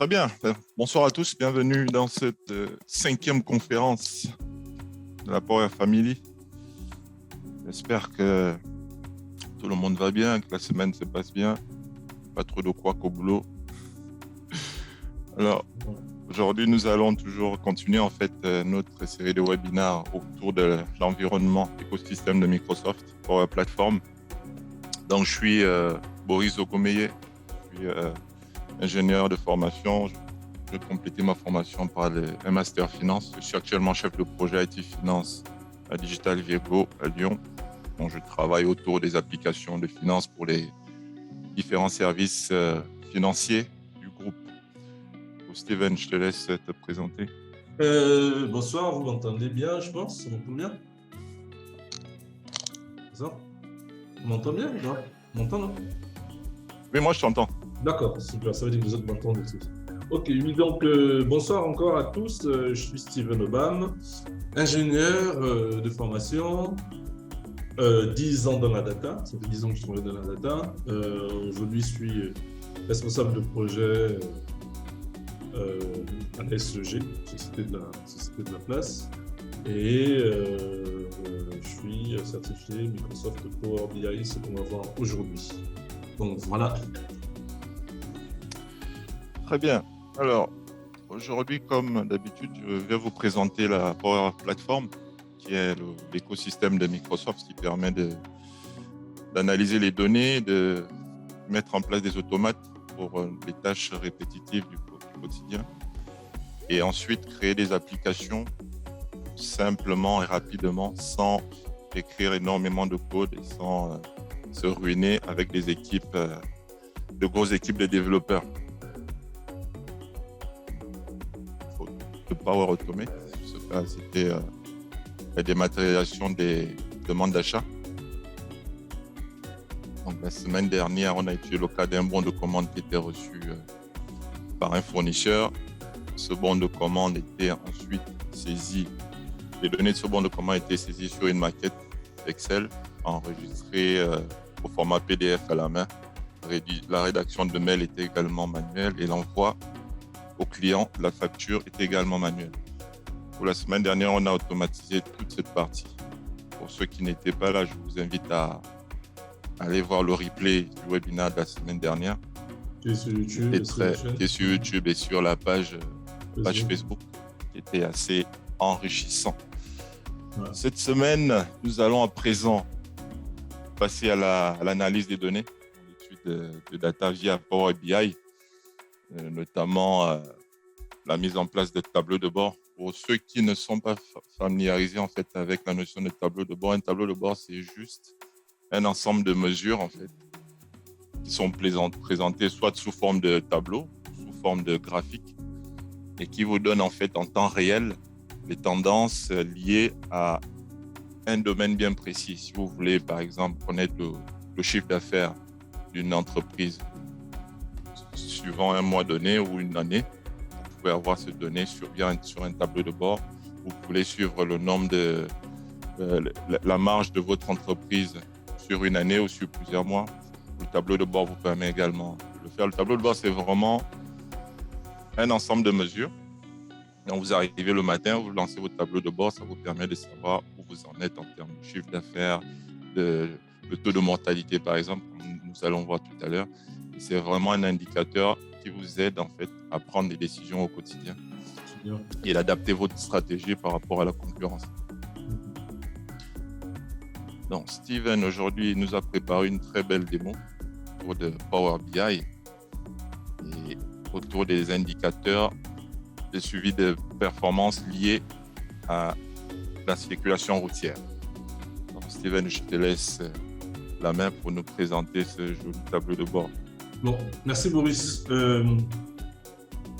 Très bien. Bonsoir à tous. Bienvenue dans cette cinquième conférence de la Power Family. J'espère que tout le monde va bien, que la semaine se passe bien. Pas trop de couac au boulot. Alors, aujourd'hui, nous allons toujours continuer en fait notre série de webinaires autour de l'environnement écosystème de Microsoft Power Platform. Donc, je suis Boris Ogomeye. Je suis ingénieur de formation. Je vais compléter ma formation par un master finance. Je suis actuellement chef de projet IT Finance à Digital Virgo à Lyon. Donc, je travaille autour des applications de finance pour les différents services financiers du groupe. Steven, je te laisse te présenter. Bonsoir, vous m'entendez bien, je pense? On m'entend bien? C'est ça? On m'entend bien? Non? On m'entend, non? Oui, moi je t'entends. D'accord, super, ça veut dire que vous autres m'entendez aussi. Ok, oui, donc bonsoir encore à tous. Je suis Steven Obam, ingénieur de formation, 10 ans dans la data. Ça fait 10 ans que je travaille dans la data. Aujourd'hui, je suis responsable de projet à la SEG, Société de la Place. Et je suis certifié Microsoft Power BI, ce qu'on va voir aujourd'hui. Donc voilà. Très bien. Alors, aujourd'hui, comme d'habitude, je vais vous présenter la Power Platform, qui est l'écosystème de Microsoft qui permet d'analyser les données, de mettre en place des automates pour les tâches répétitives du quotidien et ensuite créer des applications simplement et rapidement sans écrire énormément de code et sans se ruiner avec des équipes, de grosses équipes de développeurs. De Power Automate, c'était la dématérialisation des demandes d'achat. Donc, la semaine dernière, on a étudié le cas d'un bon de commande qui était reçu par un fournisseur. Ce bon de commande était ensuite saisi. Les données de ce bon de commande étaient saisies sur une maquette Excel, enregistrée au format PDF à la main. La rédaction de mail était également manuelle et l'envoi au client de la facture était également manuelle. Pour la semaine dernière, on a automatisé toute cette partie. Pour ceux qui n'étaient pas là, je vous invite à aller voir le replay du webinaire de la semaine dernière. Qui est sur YouTube, qui est sur YouTube et sur la page Facebook, qui était assez enrichissant. Ouais. Cette semaine, nous allons à présent passer à l'analyse des données, l'étude de data via Power BI, notamment la mise en place de tableaux de bord. Pour ceux qui ne sont pas familiarisés en fait avec la notion de tableau de bord, un tableau de bord c'est juste un ensemble de mesures en fait qui sont présentées soit sous forme de tableau, sous forme de graphique, et qui vous donnent en fait en temps réel les tendances liées à un domaine bien précis. Si vous voulez par exemple connaître le chiffre d'affaires d'une entreprise suivant un mois donné ou une année, vous pouvez avoir ces données sur un tableau de bord. Vous pouvez suivre le nombre la marge de votre entreprise sur une année ou sur plusieurs mois. Le tableau de bord vous permet également de le faire. Le tableau de bord, c'est vraiment un ensemble de mesures. Donc, vous arrivez le matin, vous lancez votre tableau de bord, ça vous permet de savoir où vous en êtes en termes de chiffre d'affaires, le taux de mortalité, par exemple, comme nous allons voir tout à l'heure. C'est vraiment un indicateur qui vous aide en fait à prendre des décisions au quotidien et d'adapter votre stratégie par rapport à la concurrence. Donc, Steven, aujourd'hui, nous a préparé une très belle démo autour de Power BI et autour des indicateurs de suivi de performance liés à la circulation routière. Donc, Steven, je te laisse la main pour nous présenter ce joli tableau de bord. Bon, merci Boris.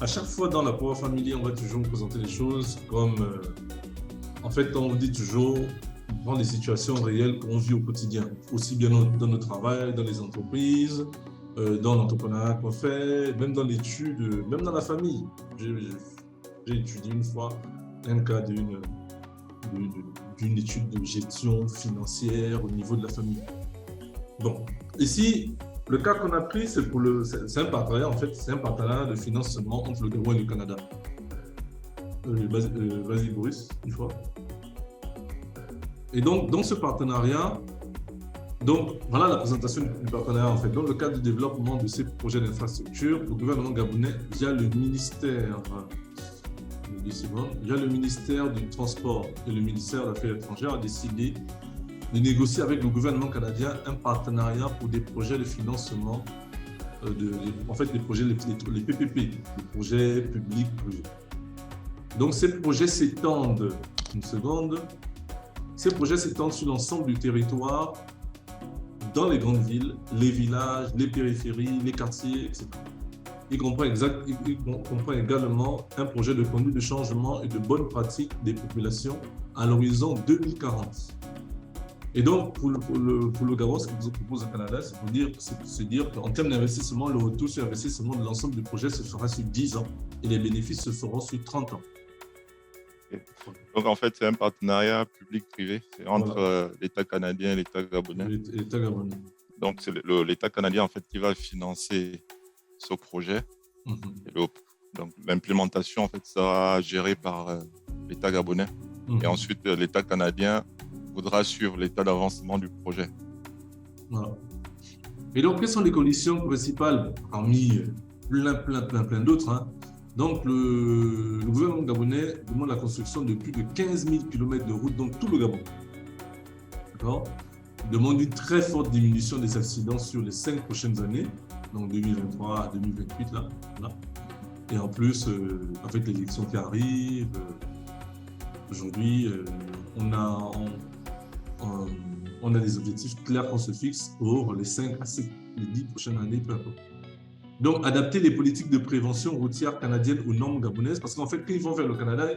À chaque fois dans la Power Family, on va toujours vous présenter les choses comme... en fait, on vous dit toujours... prendre des situations réelles qu'on vit au quotidien, aussi bien dans notre travail, dans les entreprises, dans l'entrepreneuriat qu'on fait, même dans l'étude, même dans la famille. J'ai étudié une fois un cas d'une étude de gestion financière au niveau de la famille. Bon, ici, le cas qu'on a pris, c'est un partenariat, en fait, c'est un partenariat de financement entre le Gabon et le Canada. Vas-y, Boris, une fois. Et donc, dans ce partenariat, donc, voilà la présentation du partenariat, en fait. Dans le cadre du développement de ces projets d'infrastructure, le gouvernement gabonais, via le ministère du Transport et le ministère des Affaires étrangères, a décidé de négocier avec le gouvernement canadien un partenariat pour des projets de financement, les projets, les PPP, les projets publics privés. Donc, ces projets s'étendent, sur l'ensemble du territoire, dans les grandes villes, les villages, les périphéries, les quartiers, etc. Il comprend également un projet de conduite de changement et de bonne pratique des populations à l'horizon 2040. Et donc, pour le Gabon, ce que vous propose au Canada, c'est se dire qu'en termes d'investissement, le retour sur investissement de l'ensemble du projet se fera sur 10 ans et les bénéfices se feront sur 30 ans. Donc, en fait, c'est un partenariat public-privé. C'est entre l'État canadien et l'État gabonais. L'État gabonais. Donc, c'est l'État canadien, en fait, qui va financer ce projet. Donc, l'implémentation, en fait, sera gérée par l'État gabonais. Et ensuite, l'État canadien voudra suivre l'état d'avancement du projet. Voilà. Et donc, quelles sont les conditions principales parmi plein d'autres, hein? Donc, le gouvernement gabonais demande la construction de plus de 15 000 km de routes dans tout le Gabon. D'accord ? Il demande une très forte diminution des accidents sur les 5 prochaines années, donc 2023 à 2028, là. Et en plus, avec l'élection qui arrive, aujourd'hui, on a des objectifs clairs qu'on se fixe pour les 5 à 10 prochaines années, peu importe. Donc, adapter les politiques de prévention routière canadiennes aux normes gabonaises, parce qu'en fait, quand ils vont vers le Canada,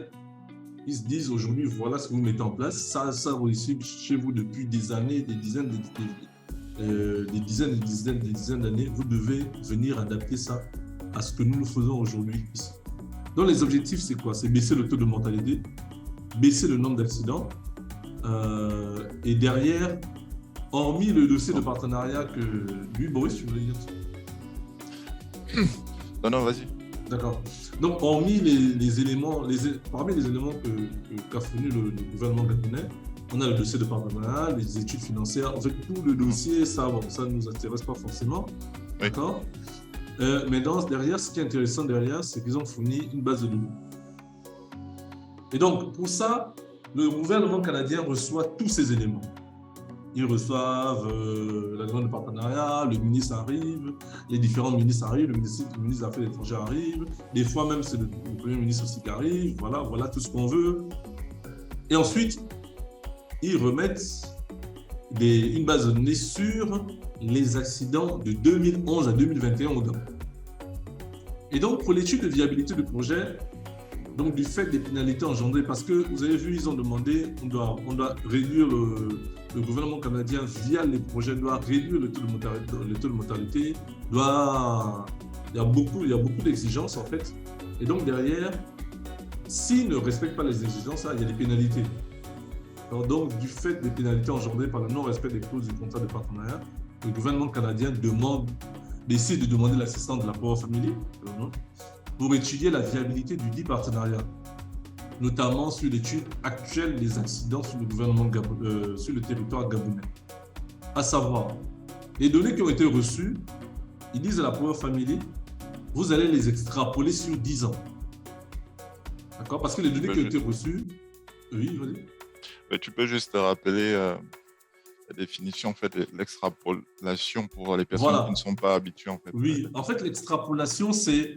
ils se disent aujourd'hui, voilà ce que vous mettez en place, ça vous ici chez vous depuis des années, des dizaines d'années, vous devez venir adapter ça à ce que nous faisons aujourd'hui ici. Donc, les objectifs, c'est quoi? C'est baisser le taux de mortalité, baisser le nombre d'accidents, et derrière, hormis le dossier de partenariat que lui, Boris, tu voulais dire ça? Non, vas-y. D'accord. Donc, hormis parmi les éléments qu'a fourni le gouvernement gabonais, on a le dossier de partenariat, les études financières, en fait, tout le dossier, ça ne nous intéresse pas forcément. Oui. D'accord. Mais derrière, ce qui est intéressant derrière, c'est qu'ils ont fourni une base de données. Et donc, pour ça, le gouvernement canadien reçoit tous ces éléments. Ils reçoivent la demande de partenariat, le ministre arrive, les différents ministres arrivent, le ministre des Affaires étrangères arrive, des fois même c'est le Premier ministre aussi qui arrive, voilà tout ce qu'on veut. Et ensuite, ils remettent une base de données sur les accidents de 2011 à 2021 au Gabon. Et donc, pour l'étude de viabilité du projet, donc du fait des pénalités engendrées, parce que vous avez vu, ils ont demandé, on doit réduire le gouvernement canadien via les projets doit réduire le taux de mortalité, il y a beaucoup d'exigences en fait. Et donc derrière, s'ils ne respectent pas les exigences, il y a des pénalités. Alors donc, du fait des pénalités engendrées par le non-respect des clauses du contrat de partenariat, le gouvernement canadien décide de demander l'assistance de la Power Family pour étudier la viabilité du dit partenariat, notamment sur l'étude actuelle des accidents sur le territoire gabonais. À savoir, les données qui ont été reçues, ils disent à la Power Family, vous allez les extrapoler sur 10 ans. D'accord? Parce que les données qui ont été reçues... Oui, vas-y. Mais tu peux juste rappeler la définition, en fait, de l'extrapolation pour les personnes qui ne sont pas habituées. En fait. Oui, en fait, l'extrapolation, c'est...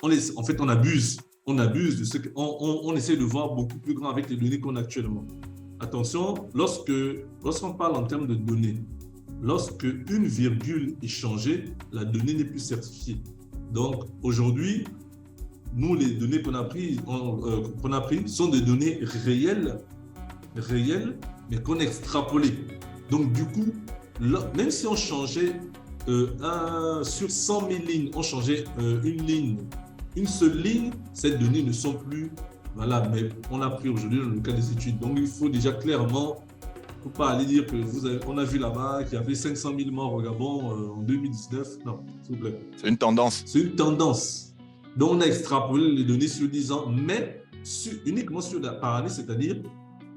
En fait, on abuse de ce qu'on essaie de voir beaucoup plus grand avec les données qu'on a actuellement. Attention, lorsqu'on parle en termes de données, lorsque une virgule est changée, la donnée n'est plus certifiée. Donc, aujourd'hui, nous, les données qu'on a prises sont des données réelles, mais qu'on a extrapolées. Donc, du coup, même si on changeait sur 100 000 lignes, on changeait une seule ligne, ces données ne sont plus valables. Mais on l'a pris aujourd'hui dans le cas des études. Donc, il faut déjà clairement faut pas aller dire que on a vu là-bas qu'il y avait 500 000 morts au Gabon en 2019. Non, s'il vous plaît. C'est une tendance. C'est une tendance. Donc, on a extrapolé les données sur 10 ans, mais uniquement par année, c'est-à-dire,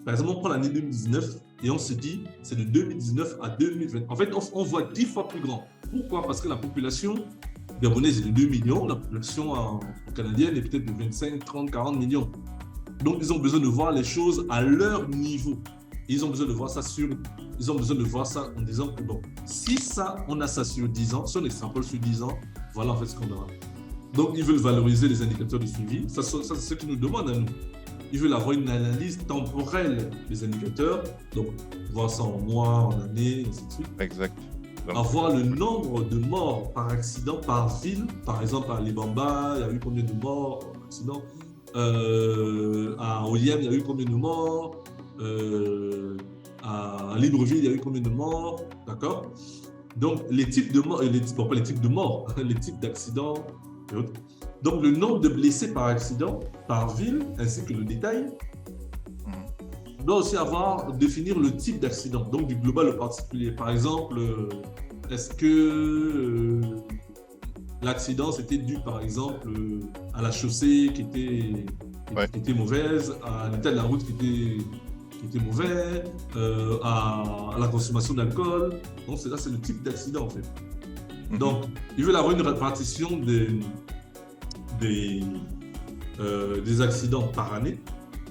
par exemple, on prend l'année 2019 et on se dit, c'est de 2019 à 2020. En fait, on voit 10 fois plus grand. Pourquoi? Parce que la population gabonaise est de 2 millions, la population canadienne est peut-être de 25, 30, 40 millions. Donc, ils ont besoin de voir les choses à leur niveau. Ils ont besoin de voir ça en disant que bon, si ça, on a ça sur 10 ans, si on extrapole sur 10 ans, voilà en fait ce qu'on aura. Donc, ils veulent valoriser les indicateurs de suivi. Ça c'est ce qu'ils nous demandent à nous. Ils veulent avoir une analyse temporelle des indicateurs, donc voir ça en mois, en année, ainsi de suite. Exact. Donc, avoir le nombre de morts par accident par ville. Par exemple, à Libamba, il y a eu combien de morts par accident? À Oyem, il y a eu combien de morts? À Libreville, il y a eu combien de morts? D'accord? Donc, les types de morts, pas les types de morts, les types d'accidents et autres. Donc, le nombre de blessés par accident, par ville, ainsi que le détail, doit aussi définir le type d'accident, donc du global au particulier. Par exemple, est-ce que l'accident c'était dû, par exemple, à la chaussée qui était mauvaise, à l'état de la route qui était mauvais, à la consommation d'alcool. Donc, c'est le type d'accident, en fait. Donc, ils veulent avoir une répartition des accidents par année,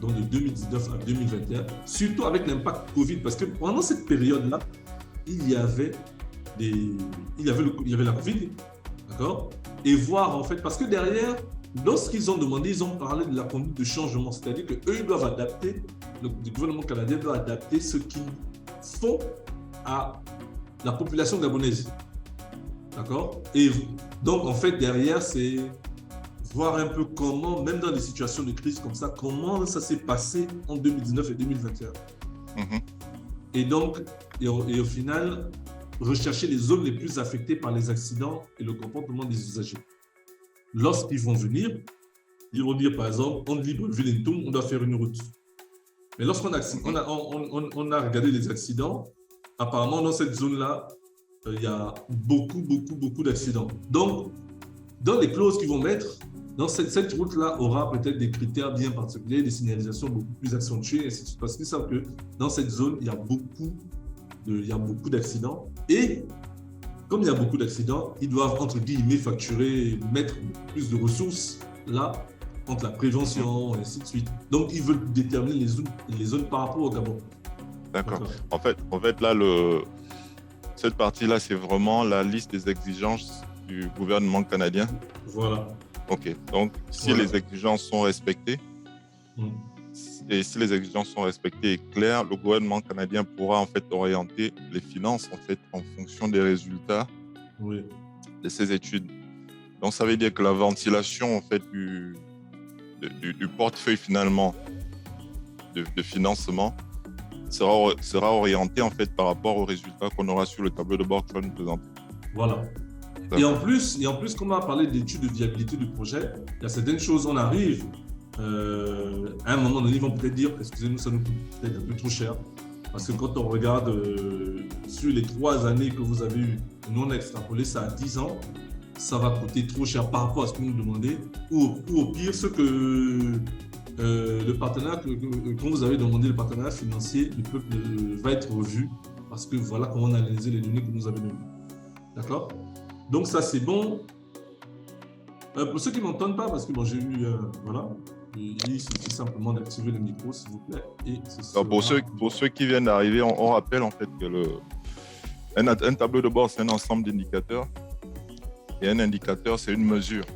donc de 2019 à 2021, surtout avec l'impact Covid, parce que pendant cette période-là, il y avait la Covid, d'accord? Et voir en fait, parce que derrière, lorsqu'ils ont demandé, ils ont parlé de la conduite de changement, c'est-à-dire qu'eux, ils doivent adapter, le gouvernement canadien doit adapter ce qu'ils font à la population gabonaise, d'accord? Et donc, en fait, derrière, c'est voir un peu comment, même dans des situations de crise comme ça, comment ça s'est passé en 2019 et 2021. Et donc, et au final, rechercher les zones les plus affectées par les accidents et le comportement des usagers. Lorsqu'ils vont venir, ils vont dire, par exemple, entre Libreville et Ntoum, on doit faire une route. Mais lorsqu'on a regardé les accidents, apparemment, dans cette zone-là, il y a beaucoup d'accidents. Donc, dans les clauses qu'ils vont mettre, dans cette route-là aura peut-être des critères bien particuliers, des signalisations beaucoup plus accentuées, parce qu'ils savent que dans cette zone, il y a beaucoup d'accidents. Et comme il y a beaucoup d'accidents, ils doivent, entre guillemets, facturer, mettre plus de ressources là, entre la prévention, et ainsi de suite. Donc, ils veulent déterminer les zones par rapport au Gabon. D'accord. En fait, là, cette partie-là, c'est vraiment la liste des exigences du gouvernement canadien. Voilà. Ok. Donc, si les exigences sont respectées, et si les exigences sont respectées et claires, le gouvernement canadien pourra en fait orienter les finances en fait en fonction des résultats de ces études. Donc, ça veut dire que la ventilation en fait du portefeuille finalement de financement sera orientée en fait par rapport aux résultats qu'on aura sur le tableau de bord que tu vas nous présenter. Voilà. Et en plus, comme on a parlé d'études de viabilité du projet, il y a certaines choses, on arrive à un moment donné, ils vont peut-être dire, excusez-nous, ça nous coûte peut-être un peu trop cher. Parce que quand on regarde sur les 3 années que vous avez eues, nous on a extrapolé ça à 10 ans, ça va coûter trop cher par rapport à ce que vous nous demandez. Ou au pire, ce que le partenariat, quand vous avez demandé le partenariat financier, va être revu. Parce que voilà comment on a analysé les données que vous nous avez données. D'accord? Donc ça c'est bon. Pour ceux qui ne m'entendent pas, parce que bon, j'ai eu, voilà, il suffit simplement d'activer le micro, s'il vous plaît. Et pour ceux qui viennent d'arriver, on rappelle en fait que un tableau de bord, c'est un ensemble d'indicateurs. Et un indicateur, c'est une mesure.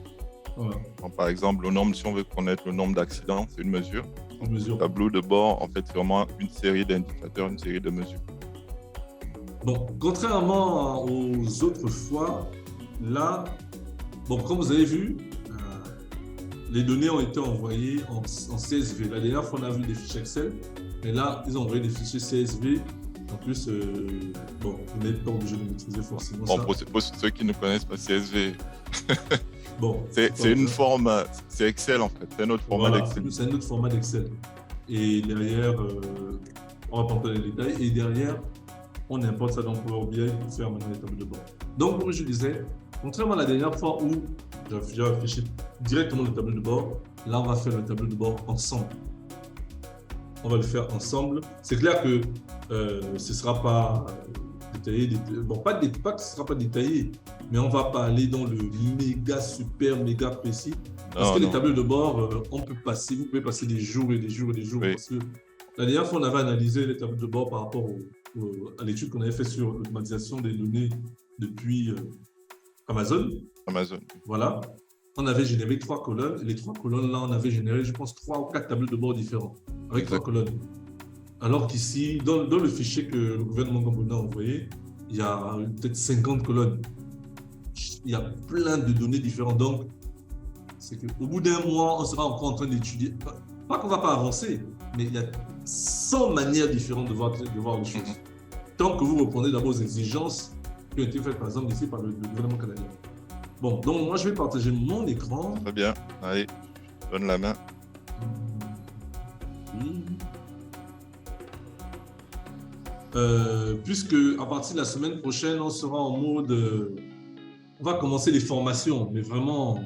Voilà. Donc, par exemple, le nombre, si on veut connaître le nombre d'accidents, c'est une mesure. Une mesure. Le tableau de bord, en fait, c'est vraiment une série d'indicateurs, une série de mesures. Bon, contrairement aux autres fois, là, bon, comme vous avez vu, les données ont été envoyées en CSV. La dernière fois, on a vu des fichiers Excel, mais là, ils ont envoyé des fichiers CSV. En plus, bon, vous n'êtes pas obligé de maîtriser forcément ça. Pour ceux qui ne connaissent pas CSV, bon, c'est une forme, c'est Excel en fait, c'est un autre format d'Excel. C'est un autre format d'Excel. Et derrière, On va pas entrer dans les détails. Et derrière, on importe ça dans Power BI pour faire maintenant les tableaux de bord. Donc, comme je disais, contrairement à la dernière fois où j'ai affiché directement le tableau de bord, là, on va faire le tableau de bord ensemble. On va le faire ensemble. C'est clair que ce ne sera pas détaillé. Bon, pas que ce ne sera pas détaillé, mais on ne va pas aller dans le méga précis. Parce que les tableaux de bord, vous pouvez passer des jours et des jours et des jours. Oui. Parce que la dernière fois, on avait analysé les tableaux de bord par rapport à l'étude qu'on avait faite sur l'automatisation des données depuis Amazon. Voilà. On avait généré 3 colonnes. Et les 3 colonnes, là, on avait généré, je pense, 3 ou 4 tableaux de bord différents avec 3 colonnes. Alors qu'ici, dans le fichier que le gouvernement gabonais a envoyé, il y a peut-être 50 colonnes. Il y a plein de données différentes. Donc, c'est qu'au bout d'un mois, on sera encore en train d'étudier. Pas qu'on ne va pas avancer, mais il y a 100 manières différentes de voir les choses. Tant que vous reprenez d'abord aux exigences qui ont été faites, par exemple, ici par le gouvernement canadien. Bon, donc moi, je vais partager mon écran. Très bien. Allez, je donne la main. Oui. Puisque à partir de la semaine prochaine, on sera en mode... on va commencer les formations, mais vraiment...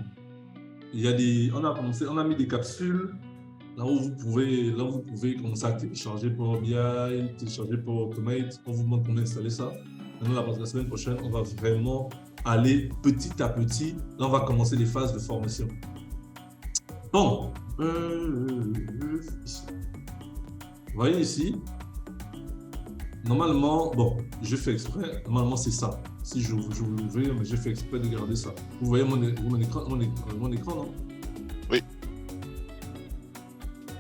on a mis des capsules là où vous pouvez commencer à télécharger Power BI, télécharger Power Automate. On vous montre comment installer ça. Maintenant, la semaine prochaine, on va vraiment aller petit à petit. Là, on va commencer les phases de formation. Bon, vous voyez ici, normalement, bon, je fais exprès, normalement c'est ça. Si je vous l'ouvrir, mais j'ai fait exprès de garder ça. Vous voyez mon écran, non? Oui.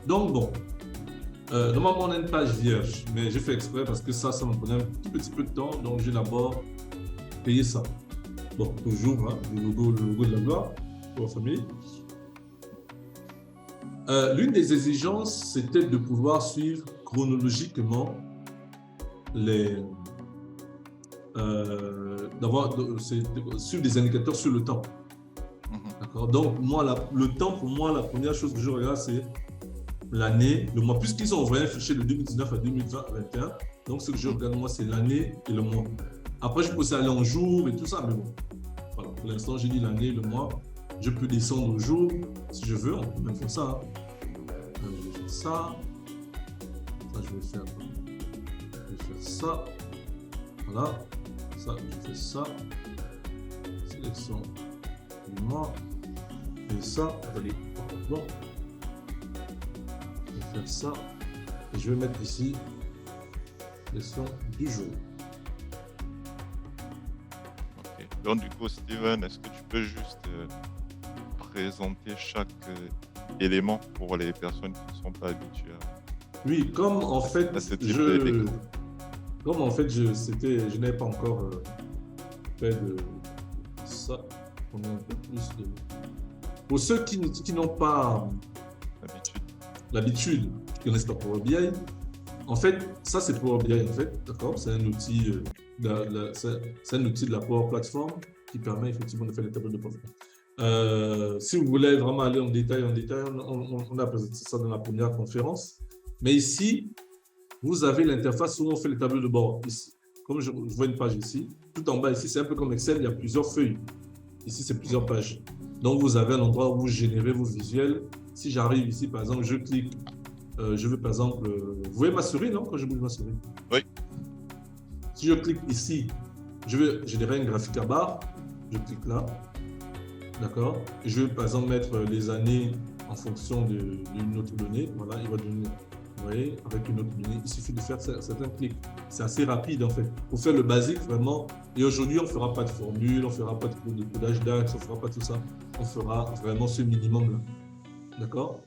Donc, bon, normalement on a une page vierge, mais j'ai fait exprès parce que ça me prenait un tout petit peu de temps, donc j'ai d'abord payé ça. Bon, toujours, hein, le logo de la gloire pour la famille. L'une des exigences, c'était de pouvoir suivre chronologiquement suivre des indicateurs sur le temps. D'accord. Donc, le temps, pour moi, la première chose que je regarde, c'est l'année, le mois. Puisqu'ils ont envoyé un fichier de 2019 à 2020 à 2021, donc ce que je regarde, moi, c'est l'année et le mois. Après, je peux aussi aller en jour et tout ça, mais bon. Voilà, pour l'instant, j'ai dit l'année et le mois. Je peux descendre au jour, si je veux, on peut même faire ça. Je vais faire ça. Ça, je vais faire ça. Voilà. Ça, je fais ça. Sélection du mois. Et ça, allez, bon. Je vais faire ça. Et je vais mettre ici sélection du jour. Okay. Donc, du coup, Steven, est-ce que tu peux juste présenter chaque élément pour les personnes qui ne sont pas habituées à... Oui, comme en fait, je n'avais pas encore fait de ça. On a un peu plus de... Pour ceux qui n'ont pas l'habitude, qui connaissent pas Power BI, en fait, ça c'est Power BI en fait, d'accord. C'est un outil, c'est un outil de la Power Platform qui permet effectivement de faire des tableaux de bord. Si vous voulez vraiment aller en détail, on a présenté ça dans la première conférence. Mais ici, vous avez l'interface où on fait les tableaux de bord. Ici, comme je vois une page ici, tout en bas ici, c'est un peu comme Excel, il y a plusieurs feuilles. Ici, c'est plusieurs pages. Donc, vous avez un endroit où vous générez vos visuels. Si j'arrive ici, par exemple, je clique, je veux par exemple, vous voyez ma souris, non, quand je bouge ma souris? Oui. Si je clique ici, je veux générer un graphique à barre, je clique là, d'accord? Je veux par exemple mettre les années en fonction d'une autre donnée. Voilà, il va donner, vous voyez, avec une autre donnée. Il suffit de faire certains clics. C'est assez rapide en fait. Pour faire le basique vraiment. Et aujourd'hui, on ne fera pas de formule, on ne fera pas de codage d'axe, on ne fera pas tout ça. On fera vraiment ce minimum-là. D'accord?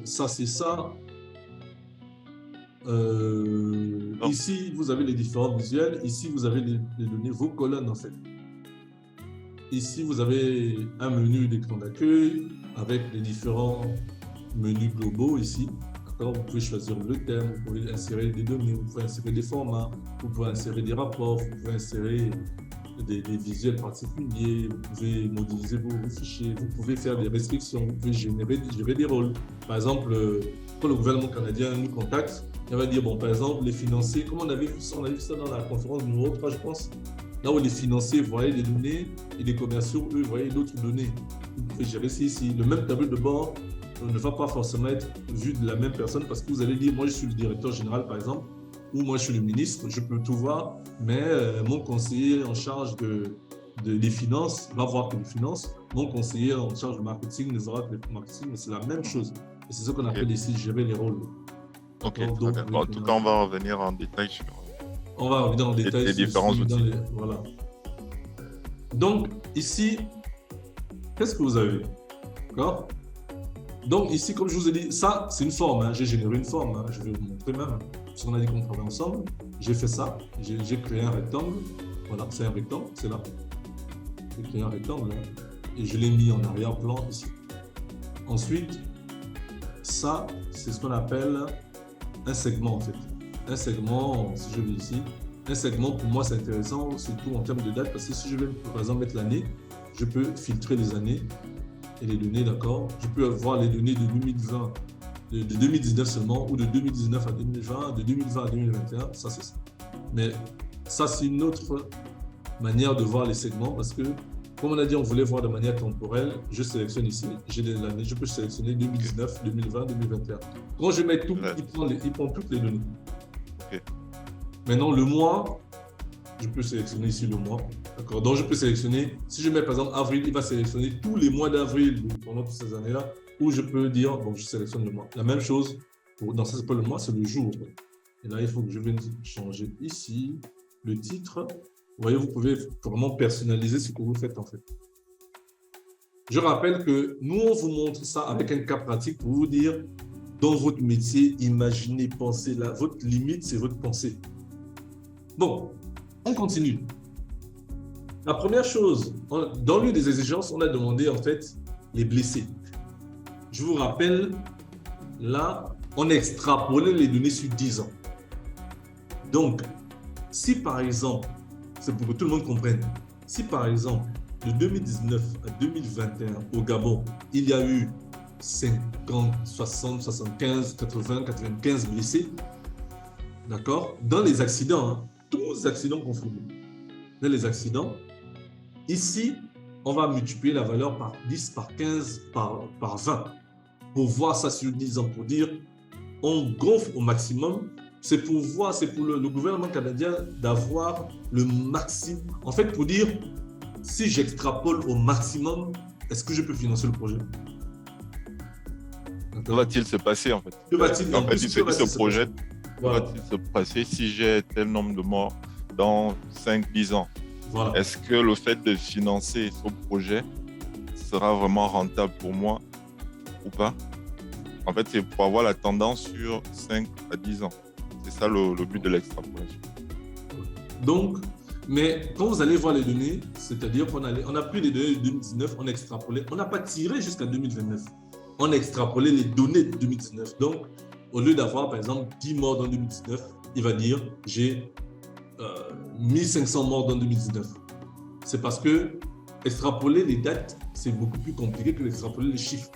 Ça, c'est ça. Ici, vous avez les différents visuels. Ici, vous avez les données, vos colonnes en fait. Ici, vous avez un menu d'écran d'accueil avec les différents menus globaux ici. Vous pouvez choisir le thème, vous pouvez insérer des données, vous pouvez insérer des formats, vous pouvez insérer des rapports, vous pouvez insérer des visuels particuliers, vous pouvez modéliser vos fichiers, vous pouvez faire des restrictions, vous pouvez gérer des rôles. Par exemple, quand le gouvernement canadien nous contacte, il va dire, bon, par exemple, les financiers, comme on avait vu ça dans la conférence numéro 3, je pense, là où les financiers voyaient les données et les commerciaux, eux, voyaient d'autres données. Vous pouvez gérer ça ici. Le même tableau de bord ne va pas forcément être vu de la même personne parce que vous allez dire, moi, je suis le directeur général, par exemple, ou moi, je suis le ministre, je peux tout voir, mais mon conseiller en charge des finances va voir que les finances, mon conseiller en charge du marketing ne verra que le marketing, mais c'est la même chose. Et c'est ce qu'on appelle ici gérer les rôles. Ok, donc, en tout cas, on va revenir en détail sur les différents outils. Voilà. Donc, ici, qu'est-ce que vous avez? D'accord? Donc, ici, comme je vous ai dit, ça, c'est une forme. Hein. J'ai généré une forme. Hein. Je vais vous montrer même. Parce qu'on a dit qu'on travaille ensemble. J'ai fait ça. J'ai créé un rectangle. Voilà, c'est un rectangle. C'est là. J'ai créé un rectangle. Là. Et je l'ai mis en arrière-plan ici. Ensuite, ça, c'est ce qu'on appelle un segment, en fait. Un segment, si je vais ici, un segment, pour moi, c'est intéressant, surtout en termes de date, parce que si je vais, par exemple, mettre l'année, je peux filtrer les années et les données, d'accord? Je peux avoir les données de 2020, de 2019 seulement, ou de 2019 à 2020, de 2020 à 2021, ça, c'est ça. Mais ça, c'est une autre manière de voir les segments, parce que, comme on a dit, on voulait voir de manière temporelle, je sélectionne ici, j'ai des années, je peux sélectionner 2019, 2020, 2021. Quand je mets tout, il prend toutes les données. Okay. Maintenant, le mois, je peux sélectionner ici le mois. D'accord. Donc, je peux sélectionner, si je mets par exemple avril, il va sélectionner tous les mois d'avril pendant toutes ces années-là, ou je peux dire, bon, je sélectionne le mois. La même chose, dans ça, c'est pas le mois, c'est le jour. Et là, il faut que je vienne changer ici le titre. Vous voyez, vous pouvez vraiment personnaliser ce que vous faites en fait. Je rappelle que nous, on vous montre ça avec un cas pratique pour vous dire, dans votre métier, imaginez, pensez là. Votre limite, c'est votre pensée. Bon, on continue. La première chose, dans l'une des exigences, on a demandé en fait les blessés. Je vous rappelle, là, on a extrapolé les données sur 10 ans. Donc, si par exemple, c'est pour que tout le monde comprenne, si par exemple, de 2019 à 2021 au Gabon, il y a eu 50, 60, 75, 80, 95 blessés, d'accord? Dans les accidents, hein, tous les accidents confondus. Dans les accidents, ici, on va multiplier la valeur par 10, par 15, par 20 pour voir ça sur 10 ans, pour dire on gonfle au maximum. C'est pour voir, c'est pour le gouvernement canadien d'avoir le maximum. En fait, pour dire si j'extrapole au maximum, est-ce que je peux financer le projet? Que va-t-il se passer en fait? Que va-t-il en fait, il se projette. Voilà. Que va-t-il se passer si j'ai tel nombre de morts dans 5-10 ans? Voilà. Est-ce que le fait de financer ce projet sera vraiment rentable pour moi ou pas? En fait, c'est pour avoir la tendance sur 5 à 10 ans. C'est ça le but de l'extrapolation. Donc, mais quand vous allez voir les données, c'est-à-dire qu'on a pris les données de 2019, on a extrapolé, on n'a pas tiré jusqu'à 2029. On a extrapolé les données de 2019. Donc, au lieu d'avoir, par exemple, 10 morts dans 2019, il va dire, j'ai 1500 morts dans 2019. C'est parce que extrapoler les dates, c'est beaucoup plus compliqué que d'extrapoler les chiffres.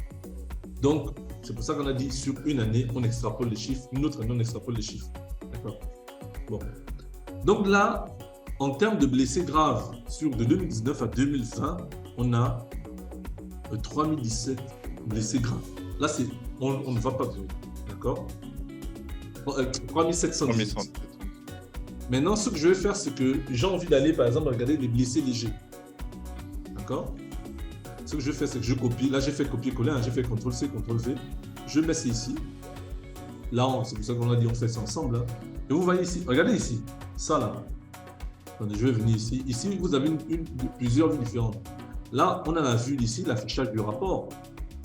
Donc, c'est pour ça qu'on a dit sur une année, on extrapole les chiffres, une autre année, on extrapole les chiffres. D'accord? Bon. Donc là, en termes de blessés graves, de 2019 à 2020, on a 3017 blessés graves. Là, on ne va pas besoin. D'accord? 3718. Maintenant, ce que je vais faire, c'est que j'ai envie d'aller, par exemple, regarder les blessés légers. D'accord? Ce que je fais, c'est que je copie. Là, j'ai fait copier-coller, hein, j'ai fait CTRL-C, CTRL-V. Je mets ça ici. Là, c'est pour ça qu'on a dit on fait ça ensemble. Hein. Et vous voyez ici, regardez ici, ça là. Attendez, je vais venir ici. Ici, vous avez plusieurs vues différentes. Là, on a la vue d'ici, l'affichage du rapport.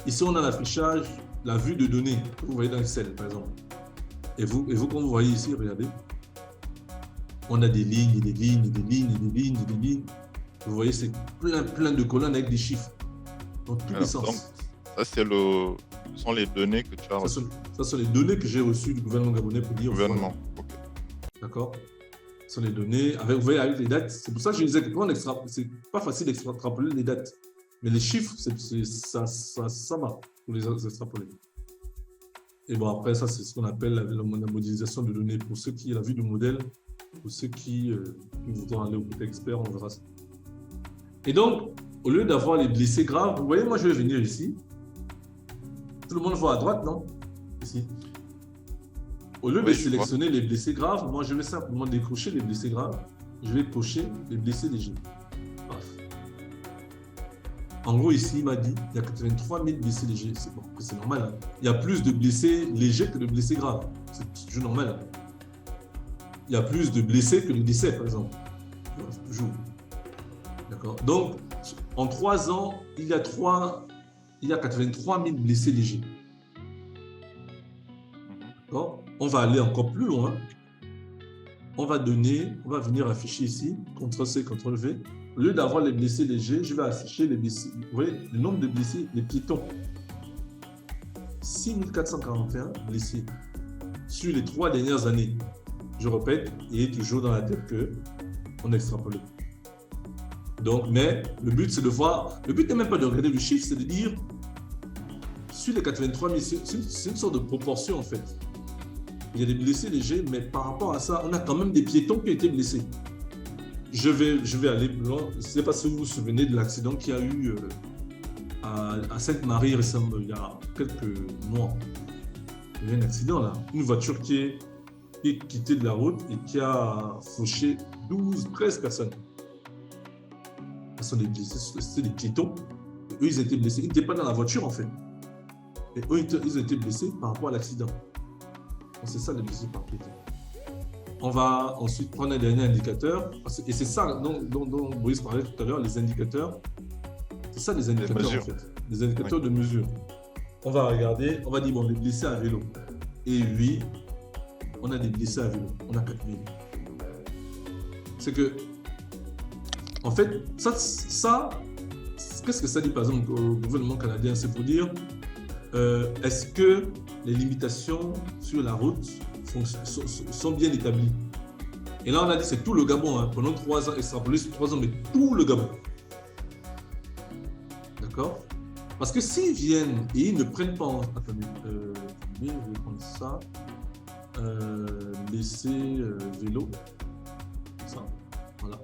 Ici, on a l'affichage, la vue de données que vous voyez dans Excel, par exemple. Et vous, comme vous voyez ici, regardez. On a des lignes, des lignes, des lignes, des lignes, des lignes. Vous voyez, c'est plein de colonnes avec des chiffres. Dans tous les sens. Donc, ça, ce sont les données que tu as reçues. Ça sont les données que j'ai reçues du gouvernement gabonais pour dire. Gouvernement, voilà. ok. D'accord? Ce sont les données, vous voyez, avec les dates. C'est pour ça que je disais que c'est pas facile d'extrapoler les dates. Mais les chiffres, ça va pour les extrapoler. Et bon, après, ça, c'est ce qu'on appelle la modélisation de données. Pour ceux qui ont la vue du modèle, pour ceux qui voudront aller au côté expert, on verra ça. Et donc, au lieu d'avoir les blessés graves, vous voyez, moi, je vais venir ici. Tout le monde voit à droite, non? Ici. Au lieu de sélectionner les blessés graves, moi, je vais simplement décrocher les blessés graves. Je vais cocher les blessés légers. En gros, ici, il m'a dit il y a 83 000 blessés légers. C'est normal. Hein. Il y a plus de blessés légers que de blessés graves. C'est toujours normal. Hein. Il y a plus de blessés que de décès, par exemple. Toujours. D'accord. Donc, en 3 ans, il y a 83 000 blessés légers. D'accord. On va aller encore plus loin. On va venir afficher ici, CTRL-C, CTRL-V. Au lieu d'avoir les blessés légers, je vais afficher les blessés. Vous voyez, le nombre de blessés, les piétons. 6 441 blessés sur les 3 dernières années. Je répète, il est toujours dans la tête qu'on extrapole. Donc, mais le but, c'est de voir. Le but n'est même pas de regarder le chiffre, c'est de dire sur les 83 000, c'est une sorte de proportion en fait. Il y a des blessés légers, mais par rapport à ça, on a quand même des piétons qui ont été blessés. Je vais aller plus loin. Je ne sais pas si vous vous souvenez de l'accident qu'il y a eu à Sainte-Marie récemment, il y a quelques mois. Il y a eu un accident là. Une voiture qui est quittée de la route et qui a fauché 13 personnes. Ce sont des blessés, c'était des piétons. Et eux, ils étaient blessés. Ils n'étaient pas dans la voiture en fait. Et eux, ils ont été blessés par rapport à l'accident. C'est ça les blessés par piéton. On va ensuite prendre un dernier indicateur. Et c'est ça dont Boris parlait tout à l'heure, les indicateurs. C'est ça les indicateurs en fait. Les indicateurs de mesure. On va regarder, on va dire, bon, les blessés à vélo. Et oui, on a des blessés à vélo. On a 4000. C'est que, en fait, ça qu'est-ce que ça dit par exemple au gouvernement canadien? C'est pour dire, est-ce que les limitations sur la route sont bien établies? Et là, on a dit c'est tout le Gabon. Hein. Pendant 3 ans, extrapolé sur 3 ans, mais tout le Gabon. D'accord? Parce que s'ils viennent et ils ne prennent pas en... Attendez, je vais prendre ça. Laisser vélo. Ça, voilà.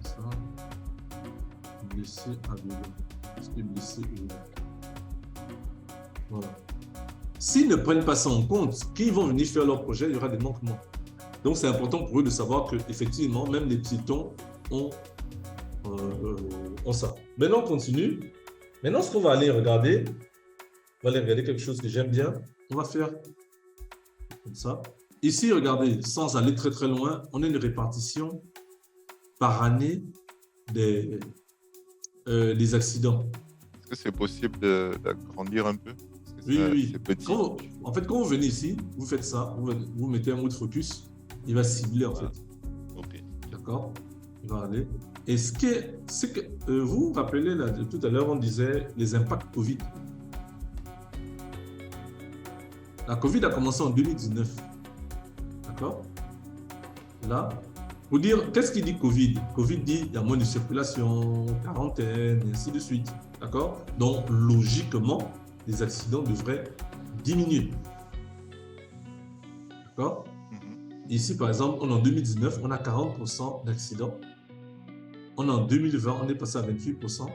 Ça. Laisser à vélo. Est-ce que laisser vélo? Voilà. S'ils ne prennent pas ça en compte, quand ils vont venir faire leur projet, il y aura des manquements. Donc, c'est important pour eux de savoir qu'effectivement, même les piétons ont ça. Maintenant, on continue. Maintenant, ce qu'on va aller regarder, quelque chose que j'aime bien. On va faire comme ça. Ici, regardez, sans aller très très loin, on a une répartition par année des accidents. Est-ce que c'est possible d'agrandir un peu? Oui. Quand vous venez ici, vous faites ça, vous mettez un mot de focus, il va cibler en fait. Ok. D'accord? Il va aller. Et ce que vous vous rappelez là, tout à l'heure, on disait les impacts Covid. La Covid a commencé en 2019. D'accord? Là, pour dire, qu'est-ce qu'il dit Covid? Covid dit il y a moins de circulation, quarantaine, et ainsi de suite. D'accord? Donc, logiquement, les accidents devraient diminuer. D'accord? Ici, par exemple, en 2019, on a 40% d'accidents. En 2020, on est passé à 28%.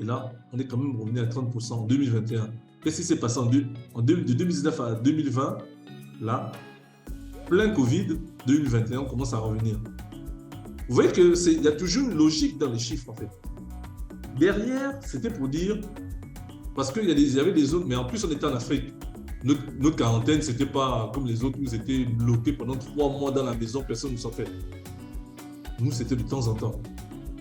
Et là, on est quand même revenu à 30% en 2021. Qu'est-ce qui s'est passé de 2019 à 2020? Là, plein Covid, 2021, on commence à revenir. Vous voyez qu'il y a toujours une logique dans les chiffres, en fait. Derrière, c'était pour dire, parce qu'il y avait des zones, mais en plus, on était en Afrique. Notre quarantaine, ce n'était pas comme les autres, nous étions bloqués pendant 3 mois dans la maison, personne ne sortait. Nous, c'était de temps en temps.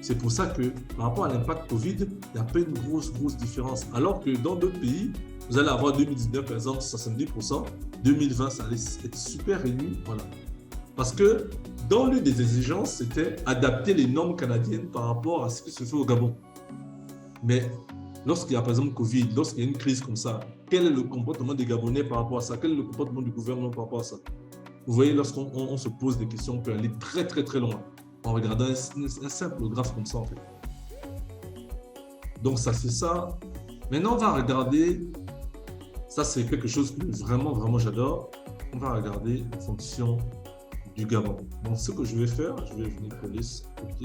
C'est pour ça que, par rapport à l'impact Covid, il n'y a pas une grosse différence. Alors que dans d'autres pays, vous allez avoir 2019, par exemple, 70%, 2020, ça allait être super réduit. Voilà. Parce que dans l'une des exigences, c'était adapter les normes canadiennes par rapport à ce qui se fait au Gabon. Mais lorsqu'il y a par exemple Covid, lorsqu'il y a une crise comme ça, quel est le comportement des Gabonais par rapport à ça? Quel est le comportement du gouvernement par rapport à ça? Vous voyez, lorsqu'on se pose des questions, on peut aller très, très, très loin en regardant un simple graphe comme ça, en fait. Donc, ça, c'est ça. Maintenant, on va regarder. Ça, c'est quelque chose que vraiment, vraiment j'adore. On va regarder en fonction du Gabon. Donc, ce que je vais faire, je vais venir copier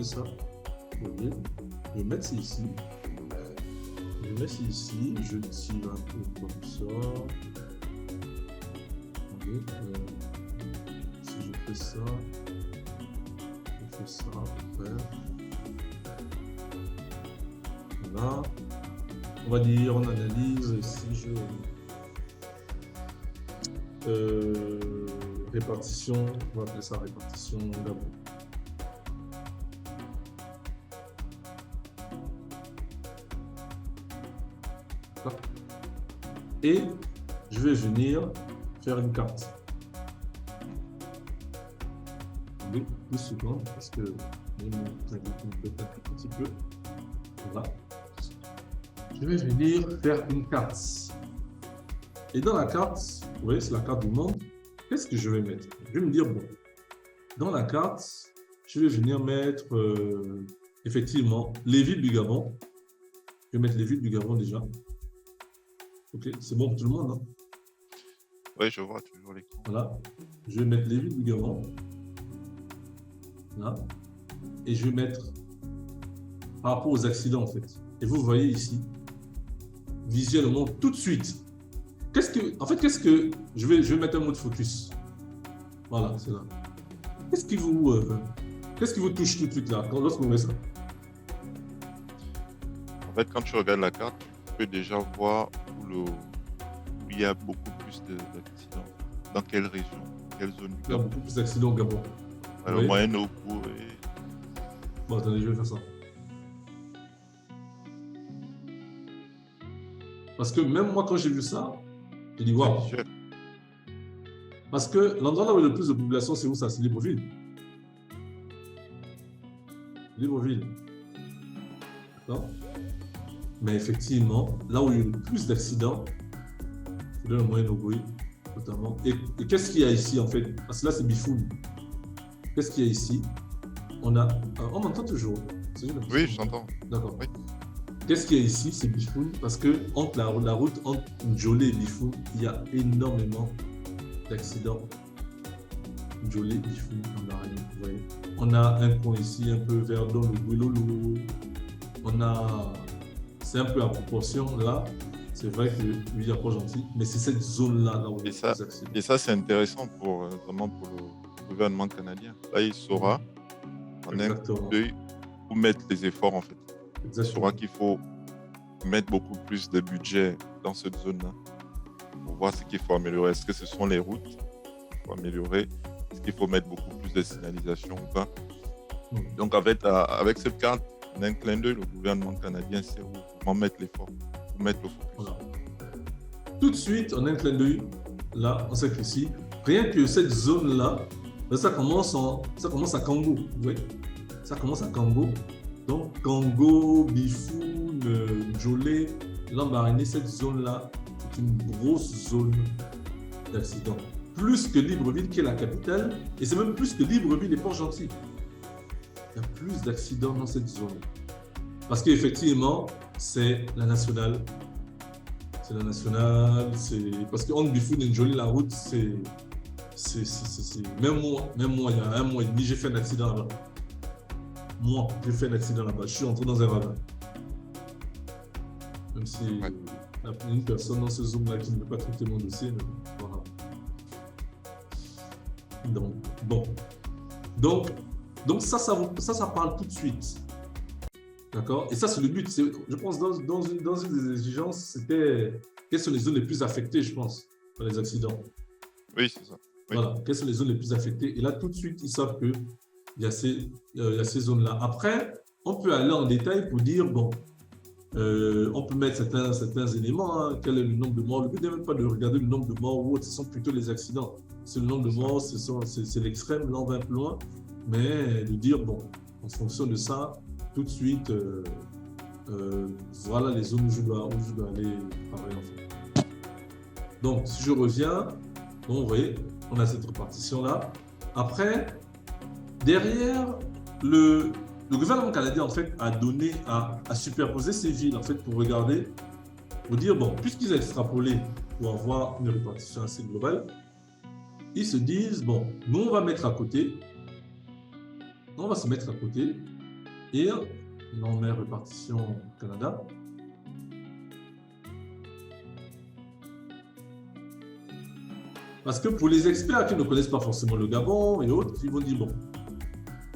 ça. Je vais mettre ça ici. Je vais mettre ça ici. Je tire un peu comme ça. Si je fais ça, après. Voilà. On va dire, on analyse ici, répartition, on va appeler ça répartition Gabon. Et je vais venir faire une carte. Oui, plus souvent, parce que peut-être un petit peu. Voilà. Je vais venir faire une carte. Et dans la carte, vous voyez, c'est la carte du monde. Qu'est-ce que je vais mettre? Je vais me dire, bon, dans la carte, je vais venir mettre effectivement les villes du Gabon. Je vais mettre les villes du Gabon déjà. Ok, c'est bon pour tout le monde, hein? Oui, je vois toujours l'écran. Voilà. Je vais mettre les villes du Gabon. Là. Et je vais mettre par rapport aux accidents, en fait. Et vous voyez ici, visuellement, tout de suite. Qu'est-ce que je vais mettre un mot de focus. Voilà, c'est là. Qu'est-ce qui vous touche tout de suite là, lorsqu'on met ça? En fait, quand tu regardes la carte, tu peux déjà voir où il y a beaucoup plus d'accidents. Dans quelle région, quelle zone du Gabon? Il y a beaucoup plus d'accidents au Gabon. Le moyen au cours et... Bon, attendez, je vais faire ça. Parce que même moi, quand j'ai vu ça, j'ai dit waouh. Parce que l'endroit là où il y a le plus de population, c'est où ça? C'est Libreville. Libreville. D'accord? Mais effectivement, là où il y a le plus d'accidents, c'est dans le Moyen-Ogooué, notamment. Et qu'est-ce qu'il y a ici en fait? Parce que là, c'est Bifoun. Qu'est-ce qu'il y a ici? On m'entend toujours? Oui, je t'entends. D'accord. Oui. Qu'est-ce qu'il y a ici? C'est Bifoun. Parce que entre la route entre Ndjolé et Bifoun, il y a énormément d'accidents. Ndjolé, Bifoun, on a rien. Vous voyez? On a un point ici, un peu vers dans le Bouilolo. C'est un peu à proportion là. C'est vrai que lui, il n'y a pas gentil, mais c'est cette zone-là où il y a des accidents. Et ça, c'est intéressant vraiment pour le gouvernement canadien. Là, il saura en un coup d'œil où mettre les efforts en fait. Exactement. Il saura qu'il faut mettre beaucoup plus de budget dans cette zone-là pour voir ce qu'il faut améliorer. Est-ce que ce sont les routes qu'il faut améliorer? Est-ce qu'il faut mettre beaucoup plus de signalisation ou pas? Donc, avec cette carte, en un clin d'œil, le gouvernement canadien sait où vraiment mettre l'effort, où mettre le focus. Voilà. Tout de suite, en un clin d'œil, là, on sait qu'ici, rien que cette zone-là, ça commence à Kango. Vous voyez? Ça commence à Kango. Donc, Kango, Bifoun, Ndjolé, Lambaréné, cette zone-là, c'est une grosse zone d'accident. Plus que Libreville, qui est la capitale, et c'est même plus que Libreville et Port-Gentil. Il y a plus d'accidents dans cette zone. Parce qu'effectivement, c'est la nationale. C'est la nationale, parce qu'entre Bifoun et Ndjolé, la route, c'est... Même moi, il y a un mois et demi, j'ai fait un accident là-bas. Moi, j'ai fait un accident là-bas. Je suis entré dans un ravin. Même si il y a une personne dans ce zoom-là qui ne veut pas traiter mon dossier, mais voilà. Donc, bon. Donc ça parle tout de suite. D'accord? Et ça, c'est le but. Je pense dans une des exigences, c'était quelles sont les zones les plus affectées, je pense, par les accidents. Oui, c'est ça. Oui. Voilà, quelles sont les zones les plus affectées. Et là, tout de suite, ils savent qu'il y a ces zones-là. Après, on peut aller en détail pour dire, bon, on peut mettre certains éléments, hein, quel est le nombre de morts. Le but n'est même pas de regarder le nombre de morts ou autre, ce sont plutôt les accidents. C'est le nombre de morts, c'est l'extrême, là on va plus loin. Mais de dire, bon, en fonction de ça, tout de suite, voilà les zones où je dois aller travailler en fait. Donc, si je reviens, bon, vous voyez, On a cette répartition-là. Après, derrière, le gouvernement canadien, en fait, a superposé ces villes, en fait, pour regarder, pour dire, bon, puisqu'ils ont extrapolé pour avoir une répartition assez globale, ils se disent, bon, nous, on va mettre à côté, on va se mettre à côté, et on met répartition Canada. Parce que pour les experts qui ne connaissent pas forcément le Gabon et autres, ils vont dire, bon,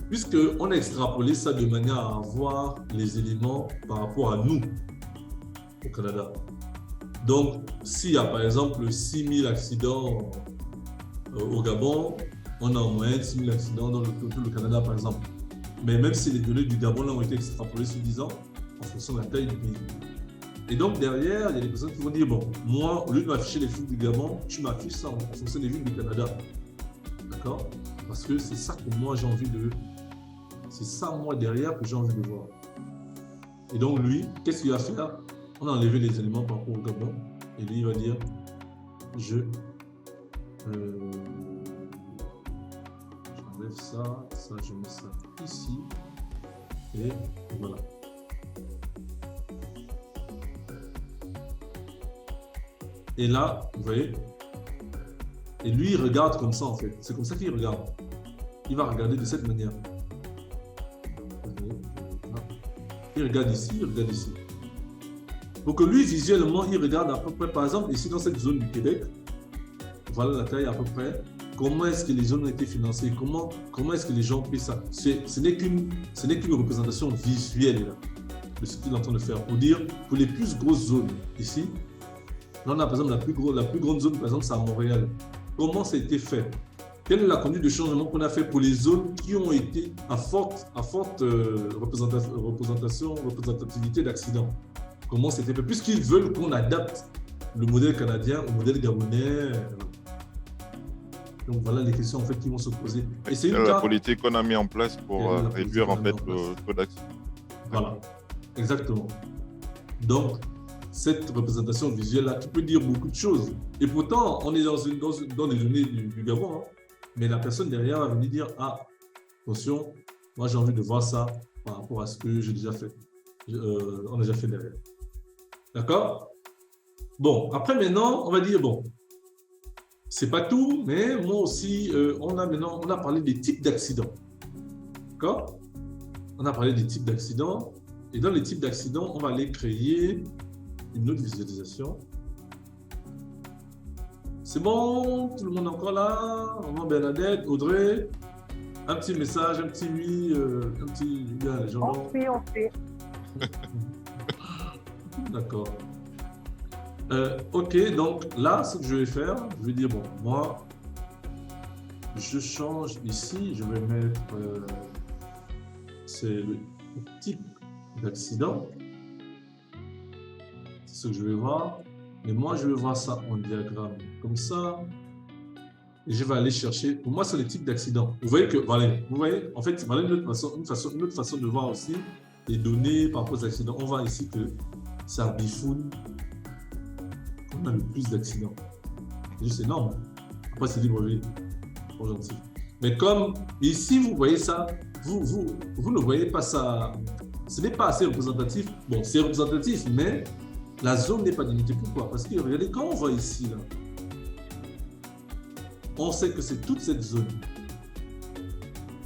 puisqu'on a extrapolé ça de manière à avoir les éléments par rapport à nous, au Canada. Donc, s'il y a par exemple 6 000 accidents au Gabon, on a en moyenne 6 000 accidents dans tout le Canada, par exemple. Mais même si les données du Gabon là, ont été extrapolées sur 10 ans, en fonction de la taille du pays. Et donc, derrière, il y a des personnes qui vont dire, bon, moi, au lieu de m'afficher les villes du Gabon, tu m'affiches ça en fonction des villes du Canada. D'accord? Parce que c'est ça que moi, j'ai envie de... C'est ça, moi, derrière, que j'ai envie de voir. Et donc, lui, qu'est-ce qu'il va faire? On a enlevé les éléments par rapport au Gabon. Et lui, il va dire, j'enlève ça, je mets ça ici. Et voilà. Et là, vous voyez, et lui, il regarde comme ça, en fait. C'est comme ça qu'il regarde. Il va regarder de cette manière. Il regarde ici, il regarde ici. Pour que lui, visuellement, il regarde à peu près, par exemple, ici dans cette zone du Québec, voilà la taille à peu près, comment est-ce que les zones ont été financées, comment est-ce que les gens paient ça. Ce n'est qu'une représentation visuelle là, de ce qu'il est en train de faire. Pour dire, pour les plus grosses zones ici, là, on a par exemple la plus grande zone, par exemple, c'est à Montréal. Comment ça a été fait? Quelle est la conduite de changement qu'on a fait pour les zones qui ont été à forte représentativité d'accidents? Comment c'était fait? Puisqu'ils veulent qu'on adapte le modèle canadien au modèle gabonais. Donc voilà les questions en fait qui vont se poser. Et c'est la politique qu'on a mis en place pour réduire en fait le taux d'accident. Voilà, exactement. Donc cette représentation visuelle-là, tu peux dire beaucoup de choses. Et pourtant, on est dans les données du Gabon, hein, mais la personne derrière va venir dire, ah, attention, moi j'ai envie de voir ça par rapport à ce que j'ai déjà fait. On a déjà fait derrière. D'accord? Bon, après maintenant, on va dire, bon, c'est pas tout, mais moi aussi, on a parlé des types d'accidents. D'accord? On a parlé des types d'accidents, et dans les types d'accidents, on va aller créer une autre visualisation. C'est bon? Tout le monde est encore là? Maman Bernadette, Audrey? Un petit message, un petit oui, un petit... les gens. On fait. D'accord. Ok, donc là, ce que je vais faire, je vais dire, bon, moi, je change ici, je vais mettre, c'est le type d'accident. C'est ce que je vais voir. Et moi, je vais voir ça en diagramme comme ça. Et je vais aller chercher, pour moi, c'est le type d'accident. Vous voyez que, en fait, voilà une autre façon de voir aussi les données par rapport aux accidents. On voit ici que c'est à Bifoun qu'on a le plus d'accidents. C'est juste énorme. Après, c'est Libreville. Trop gentil. Mais comme ici, vous voyez ça, vous ne voyez pas ça. Ce n'est pas assez représentatif. Bon, c'est représentatif, mais la zone n'est pas limitée. Pourquoi? Parce que regardez, quand on voit ici, là, on sait que c'est toute cette zone.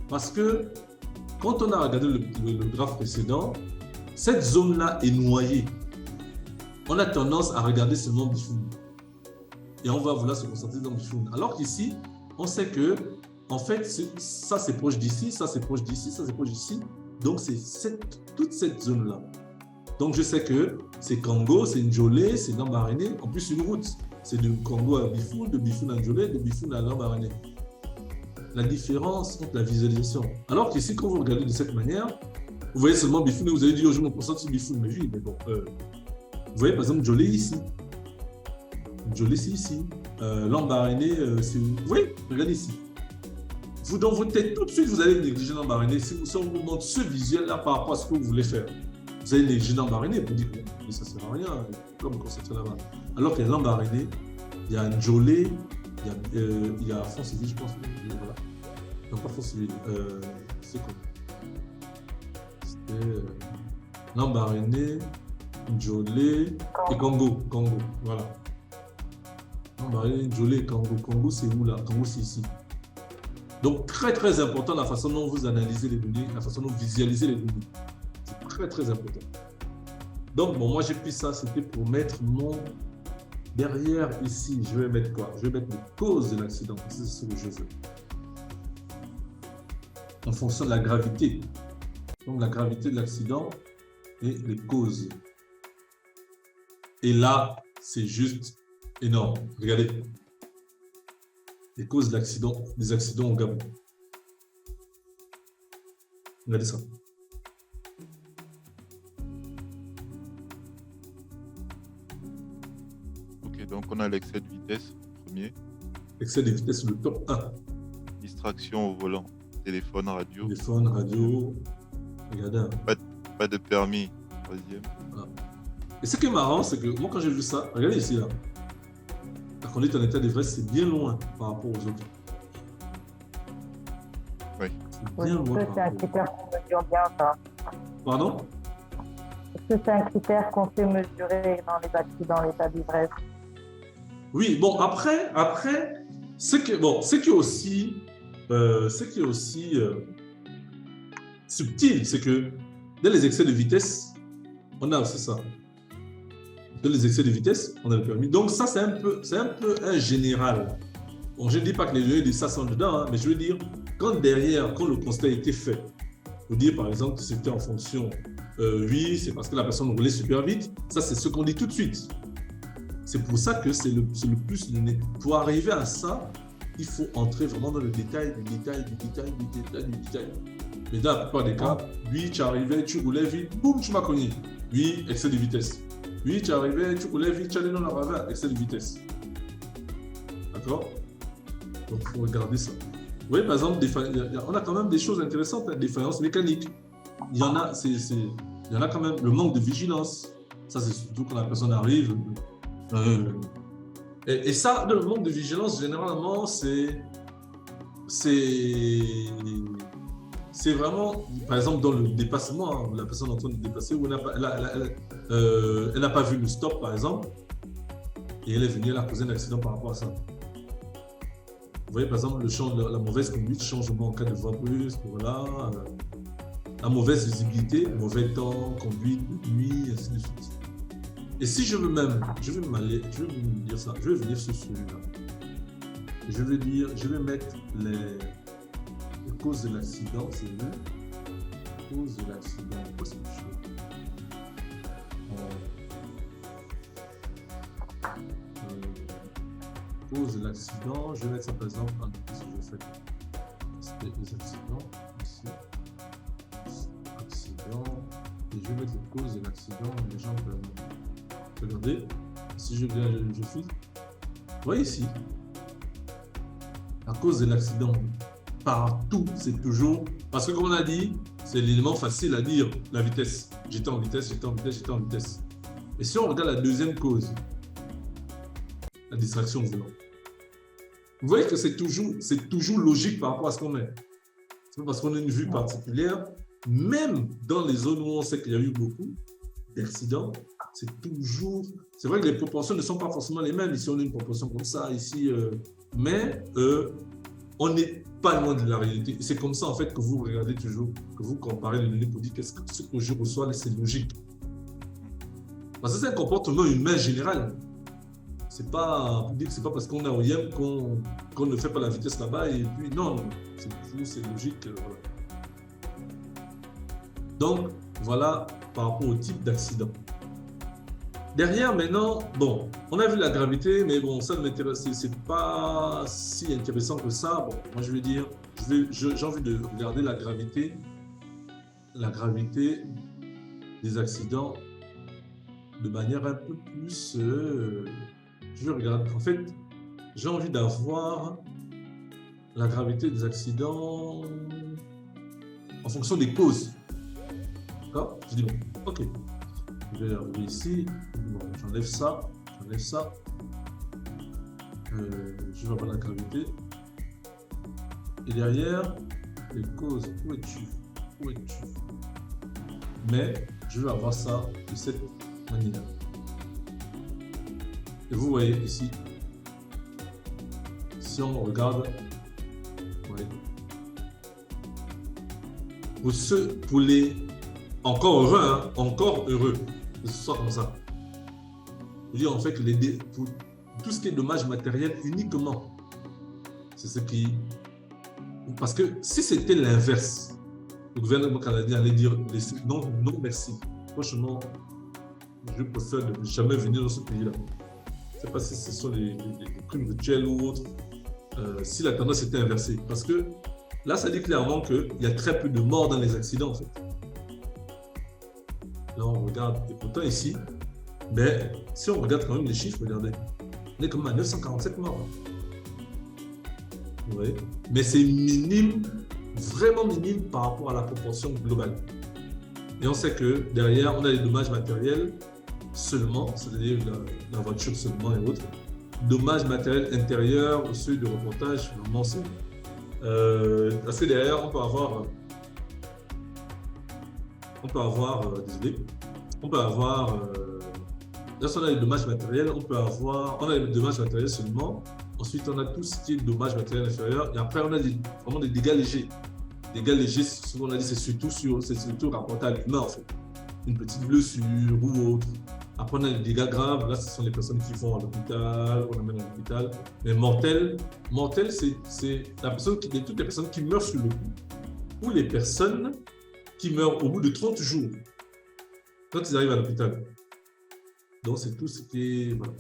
Parce que quand on a regardé le graphe précédent, cette zone-là est noyée. On a tendance à regarder seulement Bifoun. Et on va vouloir se concentrer dans Bifoun. Alors qu'ici, on sait que, en fait, ça c'est proche d'ici, ça c'est proche d'ici, ça c'est proche d'ici. Donc c'est toute cette zone-là. Donc je sais que c'est Congo, c'est Ndjolé, c'est Lambaréné. En plus, une route. C'est de Congo à Bifoun, de Bifoun à Ndjolé, de Bifoun à Lambaréné. La différence entre la visualisation. Alors qu'ici, quand vous regardez de cette manière, vous voyez seulement Bifoun et vous allez dire, oh, je me concentre sur Bifoun. Mais oui, mais bon. Vous voyez par exemple Ndjolé ici. Ndjolé c'est ici. Lambaréné, c'est où? Oui, regardez ici. Vous, dans votre tête, tout de suite, vous allez négliger Lambaréné. Si on vous montre ce visuel-là par rapport à ce que vous voulez faire, vous allez négliger Lambaréné pour dire que ça ne sert à rien. Comme me concentrer là-bas. Alors qu'il y a Lambaréné, il y a Ndjolé, il y a fonds civil, je pense. Voilà. Non, pas fonds civil. C'est quoi? C'était Lambaréné, Njolé et Congo. Voilà. Lambaréné, Njolé et Congo. Congo, c'est où là? Congo, c'est ici. Donc, très, très important la façon dont vous analysez les données, la façon dont vous visualisez les données. C'est très, très important. Donc, bon, moi, j'ai pris ça, c'était pour mettre mon... Derrière, ici, je vais mettre quoi? Je vais mettre les causes de l'accident. C'est ce que je veux. En fonction de la gravité. Donc, la gravité de l'accident et les causes. Et là, c'est juste énorme. Regardez. Les causes de l'accident, des accidents au Gabon. Regardez ça. Ok, donc on a l'excès de vitesse, premier. Excès de vitesse, le top 1. Distraction au volant, téléphone, radio. Téléphone, radio. Regardez. Pas de permis, troisième. Voilà. Et ce qui est marrant, c'est que moi, quand j'ai vu ça, regardez ici, là. La conduite en état d'ivresse, c'est bien loin par rapport aux autres. Oui. C'est bien loin. C'est un critère qu'on mesure bien, ça. Pardon? Est-ce que c'est un critère qu'on sait mesurer dans les accidents, l'état d'ivresse? Oui, bon, après, ce qui est aussi subtil, c'est que dans les excès de vitesse, on a aussi ça. Dans les excès de vitesse, on a le permis. Donc ça, c'est un peu un général. Bon, je ne dis pas que les données de ça sont dedans, hein, mais je veux dire, quand le constat a été fait, vous dire par exemple que c'était en fonction, oui, c'est parce que la personne roulait super vite, ça c'est ce qu'on dit tout de suite. C'est pour ça que c'est le plus donné. Pour arriver à ça, il faut entrer vraiment dans le détail, du détail. Mais dans la plupart des cas, oui, tu arrivais, tu roulais vite, boum, tu m'as cogné. Oui, excès de vitesse. Oui, tu arrivais, tu roulais vite, tu allais dans la ravin, excès de vitesse. D'accord? Donc, il faut regarder ça. Vous voyez, par exemple, on a quand même des choses intéressantes, hein, défaillance mécanique. Il y en a quand même, le manque de vigilance. Ça, c'est surtout quand la personne arrive. Et ça, le manque de vigilance, généralement, c'est vraiment, par exemple, dans le dépassement, hein, la personne est en train de dépasser, où elle n'a pas vu le stop, par exemple, et elle est venue, elle a causé un accident par rapport à ça. Vous voyez, par exemple, la mauvaise conduite, changement en cas de voie brusque, voilà, la mauvaise visibilité, mauvais temps, conduite de nuit, ainsi de suite. Et si je veux dire ça, je vais venir sur celui-là. Je vais mettre les causes de l'accident, c'est vrai. Cause de l'accident, quoi c'est chaud. Cause de l'accident, je vais mettre ça par exemple en ce que je fais. C'était les accidents, ici. Accident. Et je vais mettre les causes de l'accident, les gens peuvent. Regardez, si je filtre, vous voyez ici, à cause de l'accident, partout, c'est toujours, parce que comme on a dit, c'est l'élément facile à dire, la vitesse. J'étais en vitesse. Et si on regarde la deuxième cause, la distraction au volant, vous voyez que c'est toujours logique par rapport à ce qu'on met. C'est pas parce qu'on a une vue particulière, même dans les zones où on sait qu'il y a eu beaucoup d'accidents, c'est vrai que les proportions ne sont pas forcément les mêmes. Ici, on a une proportion comme ça, ici, mais on n'est pas loin de la réalité. C'est comme ça, en fait, que vous regardez toujours, que vous comparez les données pour dire qu'est-ce que ce que je reçois, c'est logique. Parce que c'est un comportement humain général. C'est pas parce qu'on est au YEM qu'on ne fait pas la vitesse là-bas et puis non, c'est logique. Voilà. Donc, voilà par rapport au type d'accident. Derrière, maintenant, bon, on a vu la gravité, mais bon, ça ne m'intéresse, c'est pas si intéressant que ça. Bon, moi, je vais dire, j'ai envie de regarder la gravité des accidents de manière un peu plus. Je regarde. En fait, j'ai envie d'avoir la gravité des accidents en fonction des causes. D'accord? Je dis bon, ok. Je vais arriver ici. Bon, j'enlève ça. Je vais avoir la gravité. Et derrière, les causes. Où es-tu? Mais je vais avoir ça de cette manière. Et vous voyez ici, si on regarde, ouais, pour les encore heureux, hein, encore heureux que ce soit comme ça. Je veux dire en fait que pour tout ce qui est dommage matériel uniquement, c'est ce qui... Parce que si c'était l'inverse, le gouvernement canadien allait dire non, non merci. Franchement, je préfère ne jamais venir dans ce pays-là. Je ne sais pas si ce sont les crimes rituels ou autres, si la tendance était inversée. Parce que là, ça dit clairement qu'il y a très peu de morts dans les accidents, en fait. Là, on regarde, et pourtant ici, mais si on regarde quand même les chiffres, regardez, on est quand même à 947 morts. Oui. Mais c'est minime, vraiment minime par rapport à la proportion globale. Et on sait que derrière, on a les dommages matériels seulement, c'est-à-dire la voiture seulement et autres. Dommages matériels intérieurs, ceux de reportage, vraiment c'est. Parce que derrière, on peut avoir, lorsqu'on a les dommages matériels, on a les dommages matériels seulement. Ensuite, on a tout ce qui est dommages matériels inférieurs. Et après, on a vraiment des dégâts légers. Dégâts légers, ce qu'on a dit, c'est surtout rapporté à l'humain, en fait. Une petite blessure ou autre. Après, on a les dégâts graves. Là, ce sont les personnes qui vont à l'hôpital, on amène à l'hôpital. Mais mortel, c'est toutes les personnes qui meurent sur le coup. Ou les personnes qui meurent au bout de 30 jours, quand ils arrivent à l'hôpital. Donc, c'est tout ce qui est... Voilà.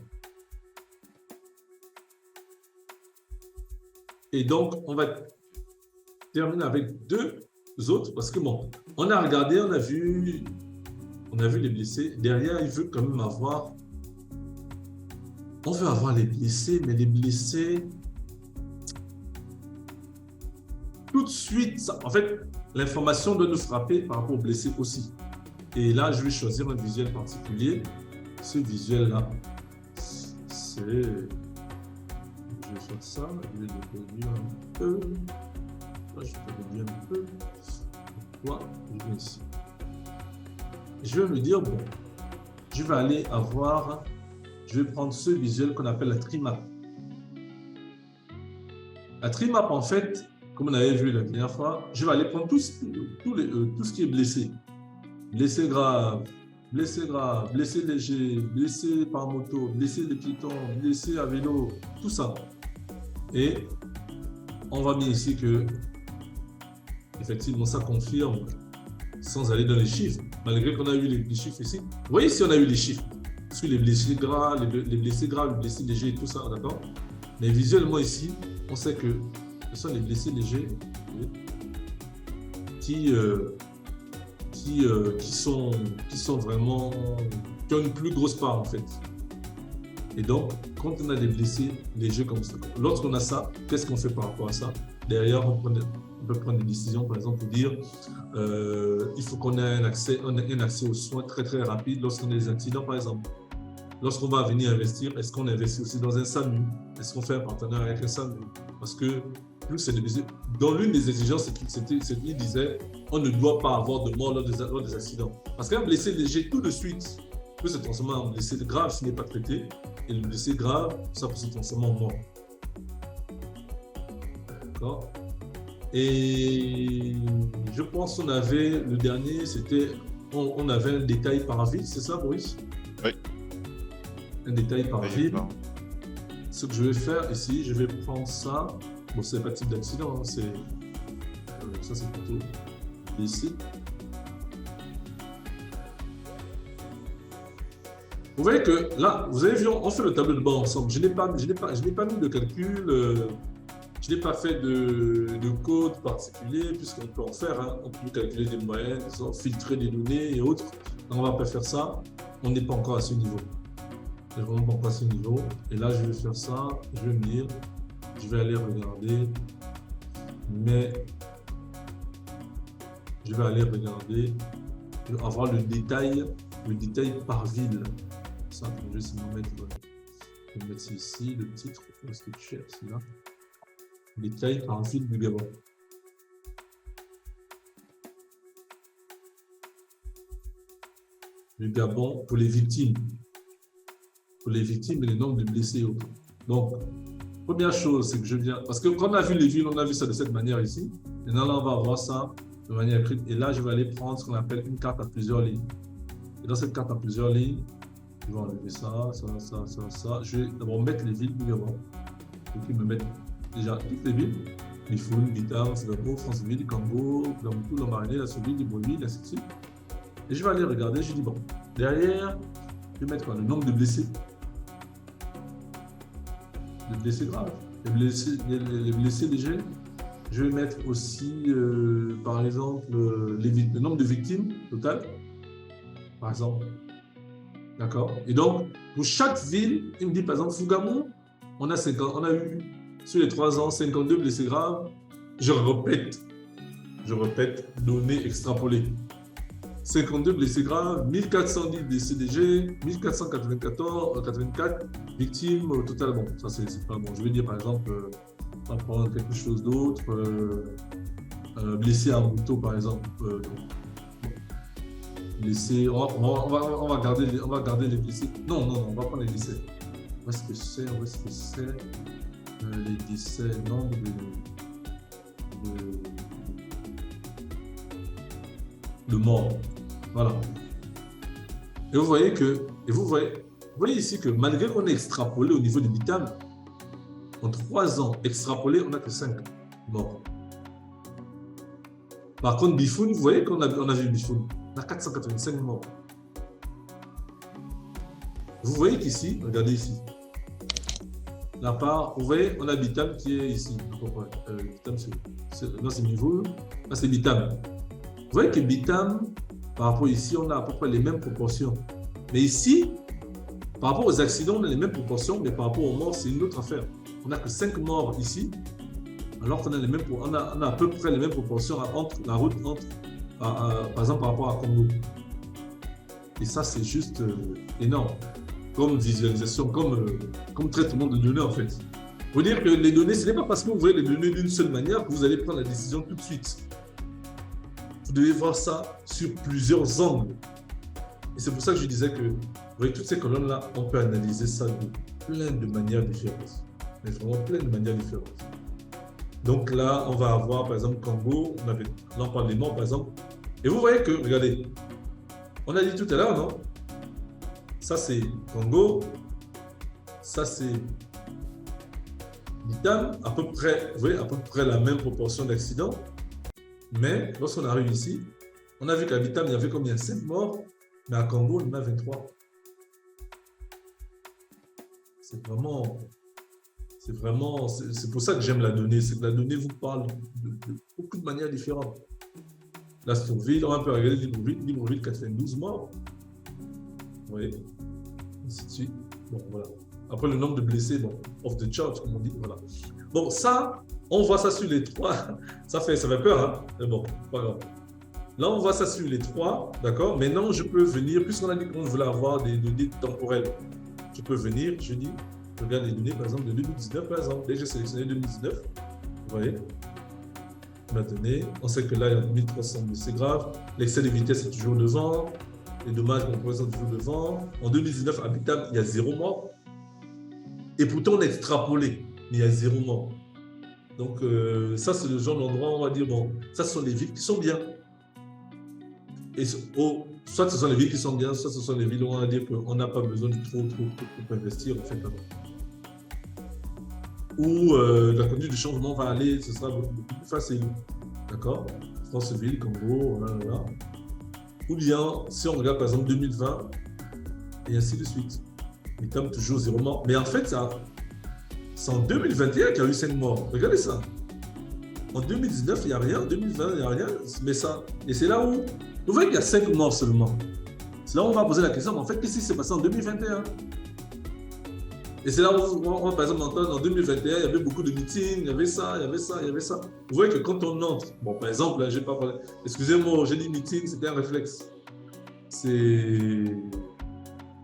Et donc, on va terminer avec deux autres, parce que bon, on a regardé, on a vu les blessés. Derrière, il veut quand même avoir... On veut avoir les blessés, mais les blessés... Tout de suite, en fait, l'information doit nous frapper par rapport aux blessés aussi. Et là, je vais choisir un visuel particulier. Ce visuel-là, c'est... Je vais faire ça, je vais le réduire un peu. Là, je peux réduire un peu. Là, je vais ici. Je vais me dire, bon, je vais prendre ce visuel qu'on appelle la trimap. La trimap, en fait, comme on avait vu la dernière fois, je vais aller prendre tout ce qui est blessé. Blessé grave, blessé léger, blessé par moto, blessé de piéton, blessé à vélo, tout ça. Et on voit bien ici que, effectivement, ça confirme, sans aller dans les chiffres, malgré qu'on a eu les chiffres ici. Vous voyez ici, on a eu les chiffres sur les blessés graves, les blessés graves, les blessés légers et tout ça, d'accord? Mais visuellement ici, on sait que ce sont les blessés légers qui ont une plus grosse part en fait. Et donc, quand on a des blessés légers comme ça, lorsqu'on a ça, qu'est-ce qu'on fait par rapport à ça? Derrière, on peut prendre des décisions, par exemple, pour dire il faut qu'on ait un accès aux soins très très rapide lorsqu'on a des accidents, par exemple. Lorsqu'on va venir investir, est-ce qu'on investit aussi dans un SAMU? Est-ce qu'on fait un partenariat avec un SAMU? Parce que plus c'est des blessés. Dans l'une des exigences, il disait on ne doit pas avoir de mort lors des accidents. Parce qu'un blessé léger, tout de suite, peut se transformer en blessé grave s'il n'est pas traité. Et le blessé grave, ça peut se transformer en mort. D'accord? Et je pense qu'on avait, le dernier, c'était, on avait un détail par ville, c'est ça, Boris? Oui. Un détail par ville. Ce que je vais faire ici, je vais prendre ça. Bon, c'est pas type d'accident, hein, ça c'est plutôt ici. Vous voyez que là, vous avez vu, on fait le tableau de bord ensemble. Je n'ai pas mis de calcul, je n'ai pas fait de code particulier, puisqu'on peut en faire. Hein. On peut calculer des moyennes, filtrer des données et autres. On ne va pas faire ça. On n'est pas encore à ce niveau. On n'est vraiment pas encore à ce niveau. Et là, je vais faire ça. Je vais venir. Je vais aller regarder. Mais je vais aller regarder. Je vais avoir le détail par ville. Ça, je vais essayer de mettre Je vais mettre ici, le titre. Où est-ce que tu cherches celui-là? Détail par ville du Gabon. Le Gabon pour les victimes. Pour les victimes et le nombre de blessés. Donc, première chose, c'est que je viens. Parce que quand on a vu les villes, on a vu ça de cette manière ici. Maintenant, là, on va voir ça de manière écrite. Et là, je vais aller prendre ce qu'on appelle une carte à plusieurs lignes. Et dans cette carte à plusieurs lignes, je vais enlever ça. Je vais d'abord mettre les villes du Gabon. Donc, ils me mettent déjà toutes les villes. Bifoun, Bitam, Singapore, Franceville, Congo, Gamtou, Lambaréné, la Souville, Libreville, ainsi de suite. Et je vais aller regarder, je dis bon, derrière, je vais mettre quoi? Le nombre de blessés. Les blessés graves. Les blessés légers. Je vais mettre aussi, par exemple, le nombre de victimes total. Par exemple. D'accord? Et donc, pour chaque ville, il me dit, par exemple, Fougamou, on a eu, sur les 3 ans, 52 blessés graves. Je répète, données extrapolées. 52 blessés graves, 1410 blessés légers, 1484 victimes au total. Bon, ça c'est pas bon. Je vais dire par exemple, on va prendre quelque chose d'autre, blessés à moto par exemple. Blessés, on va garder les blessés. Non, on va prendre les décès. Où est-ce que c'est les décès, nombre de morts. Voilà. Et vous voyez ici que malgré qu'on ait extrapolé au niveau du Bitam, en 3 ans extrapolé, on n'a que 5 morts. Par contre, Bifoun, vous voyez qu'on a vu Bifoun, on a 485 morts. Vous voyez qu'ici, regardez ici, la part, vous voyez, on a Bitam qui est ici. Bitam, c'est Bifoun, là c'est Bitam. Vous voyez que Bitam, par rapport ici, on a à peu près les mêmes proportions. Mais ici, par rapport aux accidents, on a les mêmes proportions, mais par rapport aux morts, c'est une autre affaire. On n'a que 5 morts ici, alors qu'on a on a à peu près les mêmes proportions entre la route, par exemple par rapport à Congo. Et ça, c'est juste énorme, comme visualisation, comme traitement de données en fait. Il faut dire que les données, ce n'est pas parce que vous voyez les données d'une seule manière que vous allez prendre la décision tout de suite. Vous devez voir ça sur plusieurs angles. Et c'est pour ça que je disais que, vous voyez, toutes ces colonnes-là, on peut analyser ça de plein de manières différentes. Mais vraiment plein de manières différentes. Donc là, on va avoir, par exemple, Congo, là on parle des morts, par exemple. Et vous voyez que, regardez, on a dit tout à l'heure, non? Ça, c'est Congo. Ça, c'est Bitam, à peu près, vous voyez, à peu près la même proportion d'accidents. Mais lorsqu'on arrive ici, on a vu qu'à Bitam, il y avait combien? 5 morts, mais à Congo, il y en a 23. C'est pour ça que j'aime la donnée, c'est que la donnée vous parle de beaucoup de manières différentes. La Stourbville, on peut regarder Libreville, 92 morts. Vous voyez, ainsi de suite. Bon, voilà. Après, le nombre de blessés, bon, off the chart, comme on dit, voilà. Bon, ça, on voit ça sur les 3. Ça fait peur, hein? Mais bon, pas grave. Là, on voit ça sur les 3, d'accord? Maintenant, je peux venir, puisqu'on a dit qu'on voulait avoir des données temporelles, je peux venir, je dis, je regarde les données, par exemple, de 2019, par exemple. Dès que j'ai sélectionné 2019, vous voyez, maintenant, on sait que là, il y a 1300 blessés graves, l'excès de vitesse est toujours devant, les dommages sont toujours devant. En 2019, à Bitam, il y a 0 mort. Et pourtant, on a extrapolé, mais il y a 0 mort. Donc, ça, c'est le genre d'endroit où on va dire, bon, ça, ce sont les villes qui sont bien. Et soit ce sont les villes qui sont bien, soit ce sont les villes où on va dire qu'on n'a pas besoin de trop investir, en fait, là-bas. Où la conduite du changement va aller, ce sera beaucoup plus facile. D'accord? Franceville, Congo, là. Ou bien, si on regarde, par exemple, 2020, et ainsi de suite. Il tombe toujours 0 mort. Mais en fait, c'est en 2021 qu'il y a eu 5 morts. Regardez ça. En 2019, il n'y a rien. En 2020, il n'y a rien. Mais ça. Et c'est là où. Vous voyez qu'il y a 5 morts seulement. C'est là où on va poser la question. Mais en fait, qu'est-ce qui s'est passé en 2021? Et c'est là où on va, par exemple, entendre en 2021, il y avait beaucoup de meetings, il y avait ça, il y avait ça, il y avait ça. Vous voyez que quand on entre, bon, par exemple, là, j'ai pas parlé. Excusez-moi, j'ai dit meeting, c'était un réflexe. C'est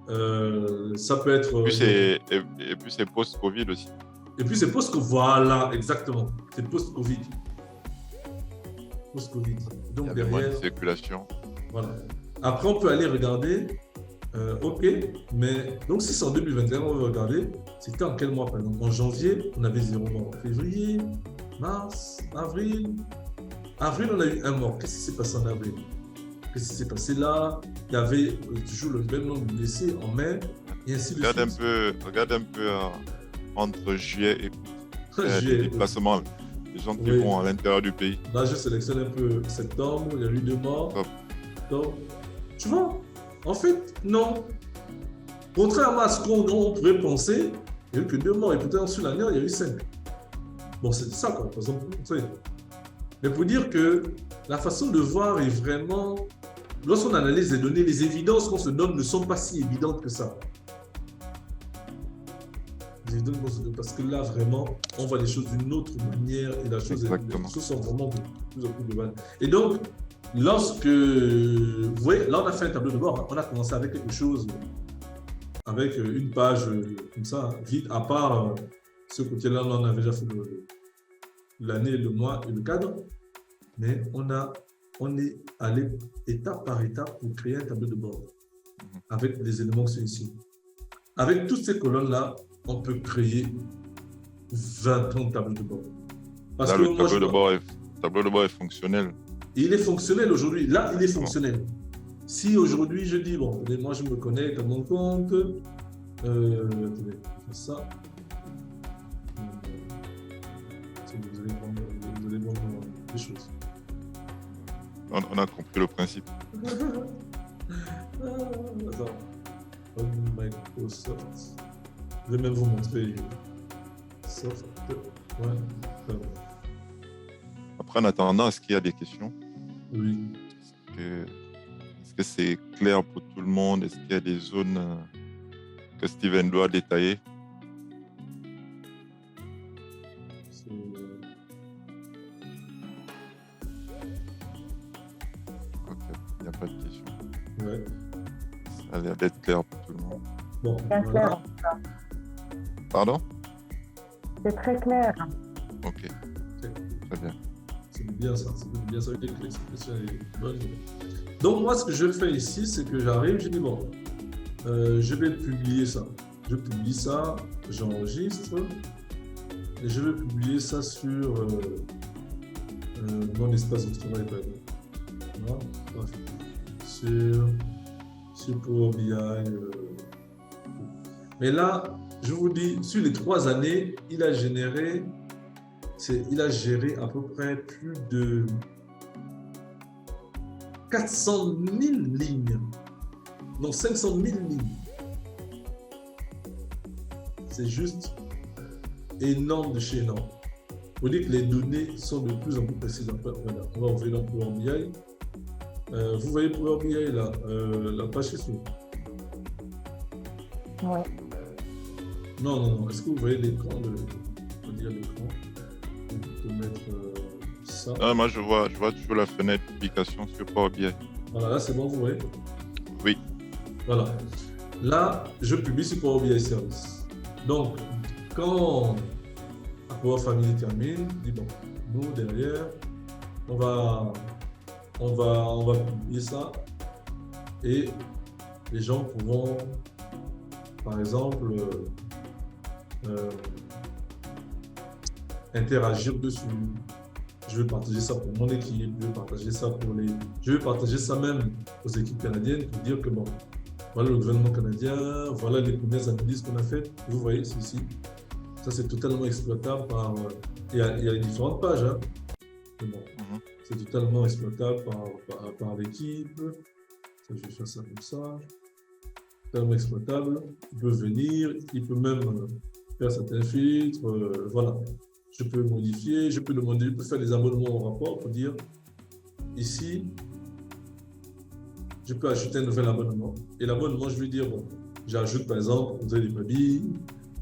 Ça peut être... Et puis c'est post-Covid aussi. Et puis c'est post-Covid. Voilà, exactement. C'est post-Covid. Post-Covid. Donc Il y a derrière... moins de circulation. Voilà. Après, on peut aller regarder. OK, mais donc si c'est en 2021, on va regarder. C'était en quel mois, par exemple? En janvier, on avait 0 mort. Février, mars, avril. Avril, on a eu 1 mort. Qu'est-ce qui s'est passé en avril? Qu'est-ce qui s'est passé là? Il y avait toujours le même nombre de blessés en mai, et ainsi de suite. Regarde un peu entre juillet et août. Juillet, Les déplacements, les gens qui vont à l'intérieur du pays. Là, je sélectionne un peu septembre, il y a eu 2 morts. Donc, tu vois, en fait, non. Contrairement à ce qu'on pourrait penser, il n'y a eu que 2 morts, et pourtant sur l'année, il y a eu 5. Bon, c'est ça, quoi, par exemple. Mais pour dire que la façon de voir est vraiment... Lorsqu'on analyse les données, les évidences qu'on se donne ne sont pas si évidentes que ça. Parce que là, vraiment, on voit les choses d'une autre manière et les choses sont vraiment de plus en plus globales. Et donc, lorsque... Vous voyez, là, on a fait un tableau de bord. Hein. On a commencé avec quelque chose, avec une page comme ça, vide, à part ce côté-là, on avait déjà fait l'année, le mois et le cadre. Mais on est allé étape par étape pour créer un tableau de bord avec les éléments qui sont ici. Avec toutes ces colonnes-là, on peut créer 20 ans de tableau de bord. Parce là, que le tableau de bord est fonctionnel. Il est fonctionnel aujourd'hui. Là, il est fonctionnel. Si aujourd'hui, je dis, bon, moi, je me connecte à mon compte. Attendez, ça. Vous allez voir des choses. On a compris le principe. Microsoft. Je vais même vous montrer Soft. Ouais. Après, en attendant, est-ce qu'il y a des questions? Oui. Est-ce que c'est clair pour tout le monde? Est-ce qu'il y a des zones que Steven doit détailler? Il n'y a pas de questions. Ouais. Ça a l'air d'être clair pour tout le monde. Bon, c'est voilà. clair. Pardon? C'est très clair. Ok. Très bien. C'est bien ça. C'est bien ça que l'expression est bonne. Donc, moi, ce que je fais ici, c'est que j'arrive, je dis bon, je vais publier ça. Je publie ça, j'enregistre et je vais publier ça sur mon espace de travail. Voilà. Sur Power BI. Mais là, je vous dis, sur les 3 années, il a géré à peu près plus de 400 000 lignes. Non, 500 000 lignes. C'est juste énorme de chez énorme. Vous dites que les données sont de plus en plus précises. Voilà, on va ouvrir dans Power BI. Vous voyez Power BI là, la page Facebook. Oui. Non. Est-ce que vous voyez l'écran on va dire l'écran. On peut mettre ça. Ah, moi, je vois toujours la fenêtre publication sur Power BI. Voilà, là, c'est bon, vous voyez? Oui. Voilà. Là, je publie sur Power BI Service. Donc, quand Power Family termine, je dis bon, nous, derrière, on va publier ça et les gens pourront, par exemple, interagir dessus. Je vais partager ça pour mon équipe, je vais partager ça même aux équipes canadiennes pour dire que bon, voilà le gouvernement canadien, voilà les premières analyses qu'on a faites. Vous voyez, c'est ici. Ça, c'est totalement exploitable par... Il y a différentes pages, hein. Mais bon, c'est totalement exploitable par l'équipe. Je vais faire ça comme ça. Totalement exploitable. Il peut venir, il peut même faire certains filtres. Voilà. Je peux modifier, je peux demander, je peux faire des abonnements au rapport pour dire ici, je peux ajouter un nouvel abonnement. Et l'abonnement, je vais dire, bon, j'ajoute par exemple Audrey Limabi,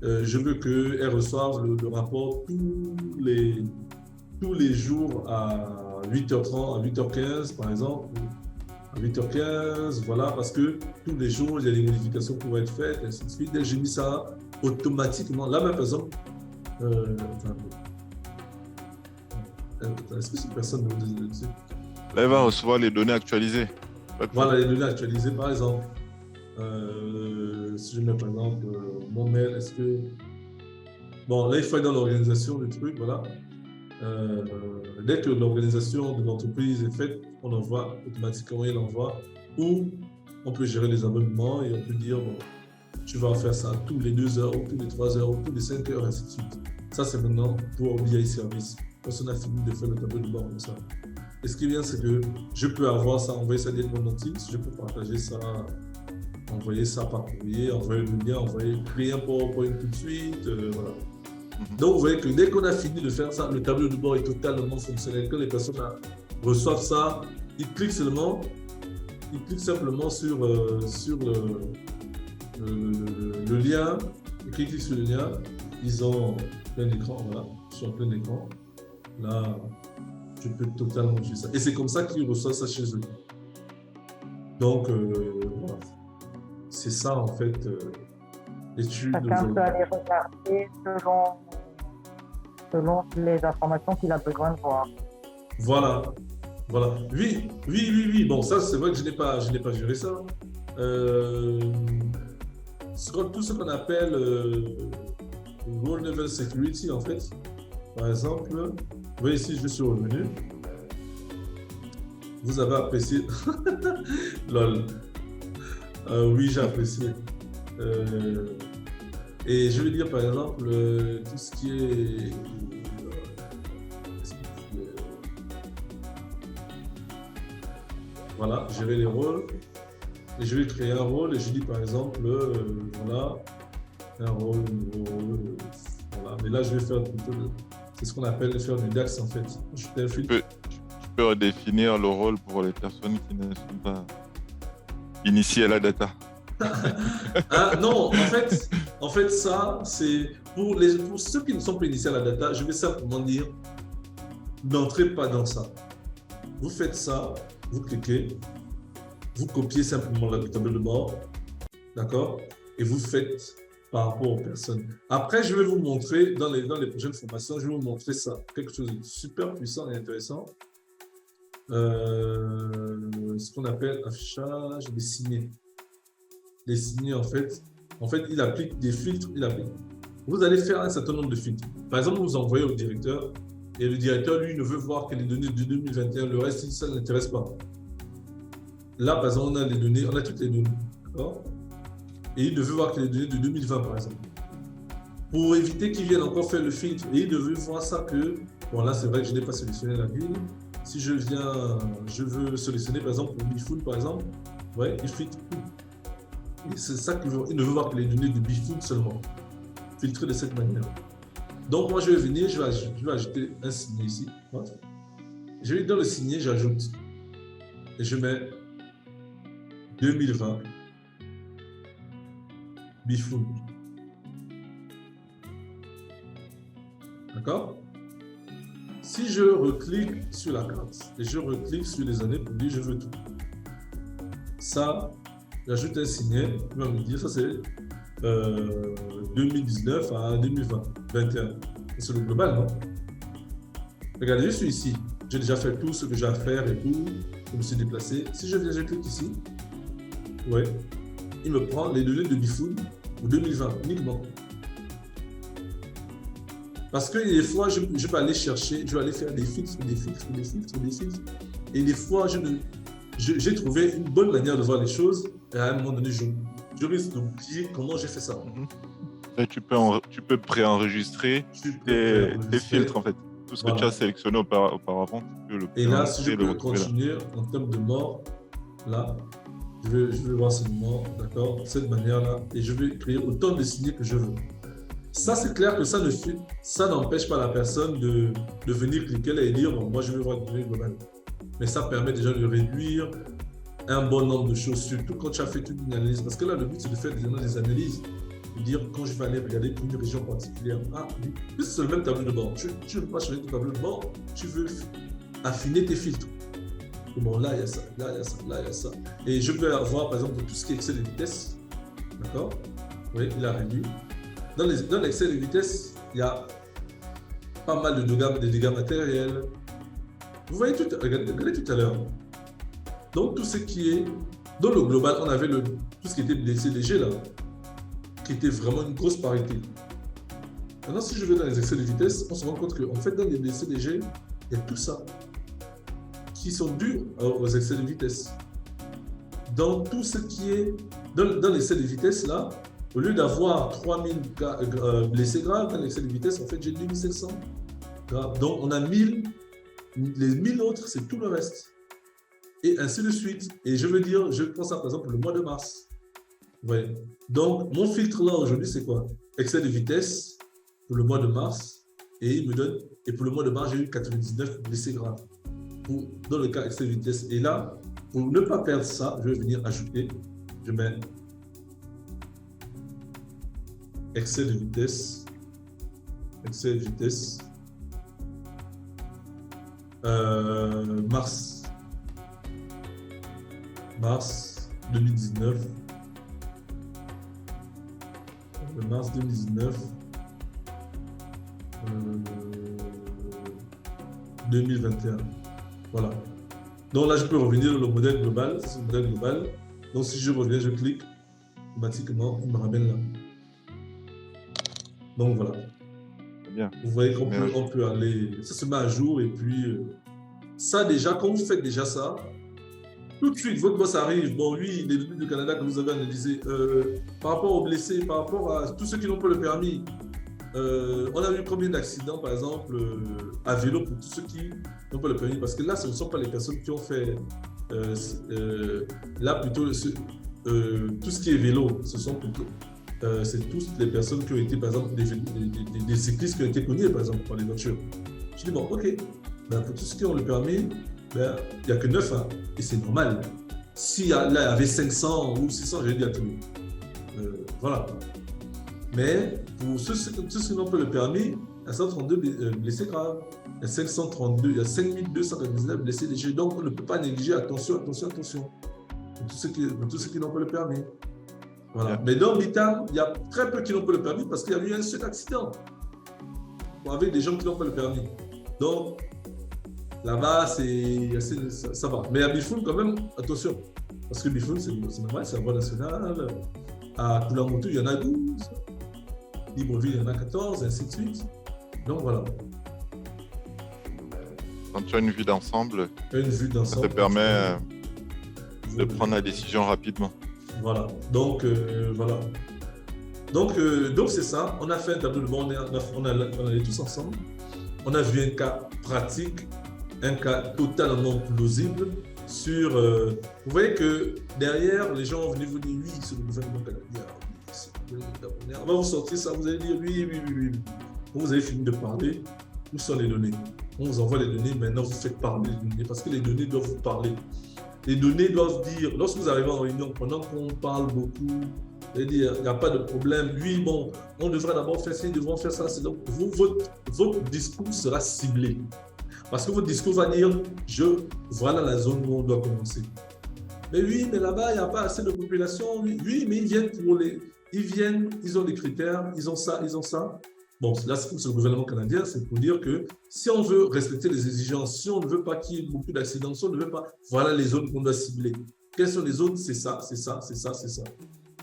je veux qu'elle reçoive le rapport tous les jours à 8h30, à 8h15 par exemple. à 8h15, voilà, parce que tous les jours, il y a des modifications qui vont être faites, et ainsi de suite. Dès que j'ai mis ça automatiquement, là, même, par exemple, est-ce que cette personne Là, il va recevoir les données actualisées. Voilà, les données actualisées, par exemple. Si je mets, par exemple, mon mail, est-ce que... Bon, là, il faut être dans l'organisation du truc, voilà. Dès que l'organisation de l'entreprise est faite, on envoie automatiquement, il envoie, ou on peut gérer les abonnements et on peut dire, bon, tu vas faire ça tous les 2 heures, ou tous les 3 heures, ou tous les 5 heures, ainsi de suite. Ça, c'est maintenant pour BI Service. Quand on a fini de faire le tableau de bord comme ça. Et ce qui est bien, c'est que je peux avoir ça, envoyer ça directement dans Teams, je peux partager ça, envoyer ça par courrier, envoyer le lien, créer un PowerPoint tout de suite, voilà. Donc, vous voyez que dès qu'on a fini de faire ça, le tableau de bord est totalement fonctionnel. Quand les personnes reçoivent ça, ils cliquent simplement sur le lien, ils cliquent sur le lien, ils ont plein écran, voilà, sur plein écran. Là, je peux totalement utiliser ça. Et c'est comme ça qu'ils reçoivent ça chez eux. Donc, voilà. C'est ça, en fait, l'étude. Chacun peut aller regarder selon les informations qu'il a besoin de voir. Voilà. Oui. Bon, ça, c'est vrai que je n'ai pas géré ça. Tout ce qu'on appelle Role Level Security, en fait, par exemple, vous voyez ici, je suis revenu. Vous avez apprécié. Lol. Oui, j'ai apprécié. Et je vais dire, par exemple, tout ce qui est. Voilà, gérer les rôles. Et je vais créer un rôle et je dis, par exemple, voilà, un rôle. Voilà. Mais là, je vais faire plutôt. C'est ce qu'on appelle faire du DAX, en fait. Je fais un filtre. Tu peux redéfinir le rôle pour les personnes qui ne sont pas initiées à la data. Non, en fait, ça, c'est pour ceux qui ne sont pas initiés à la data, je vais simplement dire, n'entrez pas dans ça. Vous faites ça, vous cliquez, vous copiez simplement le tableau de bord, d'accord? Et vous faites par rapport aux personnes. Après, je vais vous montrer, dans les prochaines formations, je vais vous montrer ça, quelque chose de super puissant et intéressant. Ce qu'on appelle affichage des signés. Les signés, en fait, il applique des filtres. Vous allez faire un certain nombre de filtres. Par exemple, vous envoyez au directeur et le directeur, lui, ne veut voir que les données de 2021. Le reste, ça ne l'intéresse pas. Là, par exemple, on a toutes les données. D'accord? Et il ne veut voir que les données de 2020, par exemple. Pour éviter qu'il vienne encore faire le filtre, et il ne veut voir ça que, bon, là, c'est vrai que je n'ai pas sélectionné la ville. Si je veux sélectionner, par exemple, pour BeFood, par exemple, ouais, il filtre tout. Et c'est ça qu'il veut. Il ne veut voir que les données de BeFood seulement. Filtrer de cette manière. Donc, moi, je vais venir, je vais ajouter un signet ici. Je vais dans le signet, j'ajoute. Et je mets 2020. BeFood. D'accord? Si je reclique sur la carte et je reclique sur les années pour dire je veux tout. Ça, j'ajoute un signet, il va me dire ça c'est 2019 à 2020, 21. C'est le global, non? Regardez, je suis ici. J'ai déjà fait tout ce que j'ai à faire et tout. Je me suis déplacé. Si je viens, je clique ici. Ouais. Il me prend les données de BeFood pour 2020 uniquement. Parce que des fois, je vais aller chercher, je vais aller faire des filtres. Et des fois, j'ai trouvé une bonne manière de voir les choses. Et à un moment donné, je risque d'oublier comment j'ai fait ça. Et tu peux préenregistrer tes filtres, en fait. Tout ce que tu as sélectionné auparavant, tu peux le et là, si je peux continuer en termes de mort, là, je vais voir seulement, d'accord, cette manière-là, et je vais créer autant de signets que je veux. Ça, c'est clair que ça n'empêche pas la personne de venir cliquer là et dire, bon, moi, je vais voir le données globales. Mais ça permet déjà de réduire un bon nombre de choses, surtout quand tu as fait toute une analyse. Parce que là, le but, c'est de faire des analyses. De dire, quand je vais aller regarder pour une région particulière, oui, c'est le même tableau de bord. Tu ne veux pas changer ton tableau de bord, tu veux affiner tes filtres. Bon, là, il y a ça, là, il y a ça, là, il y a ça. Et je peux avoir, par exemple, tout ce qui est excès de vitesse. D'accord? Oui, il a réduit. Dans l'excès de vitesse, il y a pas mal de dégâts matériels. Vous voyez, regardez tout à l'heure. Donc, tout ce qui est... Dans le global, on avait tout ce qui était blessé léger, là, qui était vraiment une grosse parité. Maintenant, si je vais dans les excès de vitesse, on se rend compte qu'en fait, dans les blessés légers, il y a tout ça qui sont dus aux excès de vitesse. Dans tout ce qui est... Dans l'excès de vitesse, là, au lieu d'avoir 3000 blessés graves dans l'excès de vitesse, en fait, j'ai 2700 graves. Donc, on a 1000. Les 1000 autres, c'est tout le reste. Et ainsi de suite. Et je veux dire, je prends ça, par exemple, le mois de mars. Ouais. Donc, mon filtre là, aujourd'hui, c'est quoi? Excès de vitesse pour le mois de mars. Et il me donne... Et pour le mois de mars, j'ai eu 99 blessés graves. Dans le cas excès de vitesse. Et là, pour ne pas perdre ça, je vais venir ajouter, je mets excès de vitesse, mars 2019, mars 2019, 2021. Voilà. Donc là, je peux revenir au modèle global. C'est le modèle global. Donc si je reviens, je clique, automatiquement, il me ramène là. Donc voilà. Bien. Vous voyez qu'on peut aller... Ça se met à jour et puis... ça déjà, quand vous faites déjà ça, tout de suite, votre boss arrive. Bon, lui, les données du Canada que vous avez analysées, par rapport aux blessés, par rapport à tous ceux qui n'ont pas le permis, on a eu combien d'accidents, par exemple, à vélo pour tous ceux qui n'ont pas le permis? Parce que là, ce ne sont pas les personnes qui ont fait... là, plutôt, tout ce qui est vélo, ce sont plutôt... c'est tous les personnes qui ont été, par exemple, des cyclistes qui ont été connus, par exemple, par les voitures. Je dis, bon, ok, ben, pour tous ceux qui ont le permis, ben, il n'y a que 9, hein, et c'est normal. S'il y avait 500 ou 600, j'ai dit à tout le monde. Voilà. Mais pour tous ceux qui n'ont pas le permis, il y a 132 blessés graves, il y a 532, il y a 5299 blessés légers. Donc, on ne peut pas négliger, attention, pour tous ceux qui n'ont pas le permis. Voilà. Mais dans l'État, il y a très peu qui n'ont pas le permis parce qu'il y a eu un seul accident avec des gens qui n'ont pas le permis. Donc, là-bas, ça va. Mais à Bifoun, quand même, attention. Parce que Bifoun, c'est normal, c'est la voie nationale. À Koulamoutou, il y en a 12. Libreville, il y en a 14, et ainsi de suite. Donc, voilà. Quand tu as une vue d'ensemble, ça te permet de prendre la décision rapidement. Voilà. Donc, voilà. Donc c'est ça. On a fait un tableau de bord, on allait tous ensemble. On a vu un cas pratique, un cas totalement plausible sur... vous voyez que derrière, les gens vont venir vous dire oui, c'est le gouvernement canadien. On va vous sortir ça, vous allez dire oui. Vous avez fini de parler, où sont les données? On vous envoie les données, maintenant vous faites parler les données parce que les données doivent vous parler. Les données doivent dire, lorsque vous arrivez en réunion, pendant qu'on parle beaucoup, il n'y a pas de problème. Lui, bon, on devrait d'abord faire ça, ils devront faire ça. C'est donc, votre discours sera ciblé. Parce que votre discours va dire, voilà la zone où on doit commencer. Mais oui, mais là-bas, il n'y a pas assez de population. Oui, mais ils ont des critères, ils ont ça. Bon, là, c'est le gouvernement canadien, c'est pour dire que si on veut respecter les exigences, si on ne veut pas qu'il y ait beaucoup d'accidents, si on ne veut pas, voilà les zones qu'on doit cibler. Quelles sont les zones? C'est ça.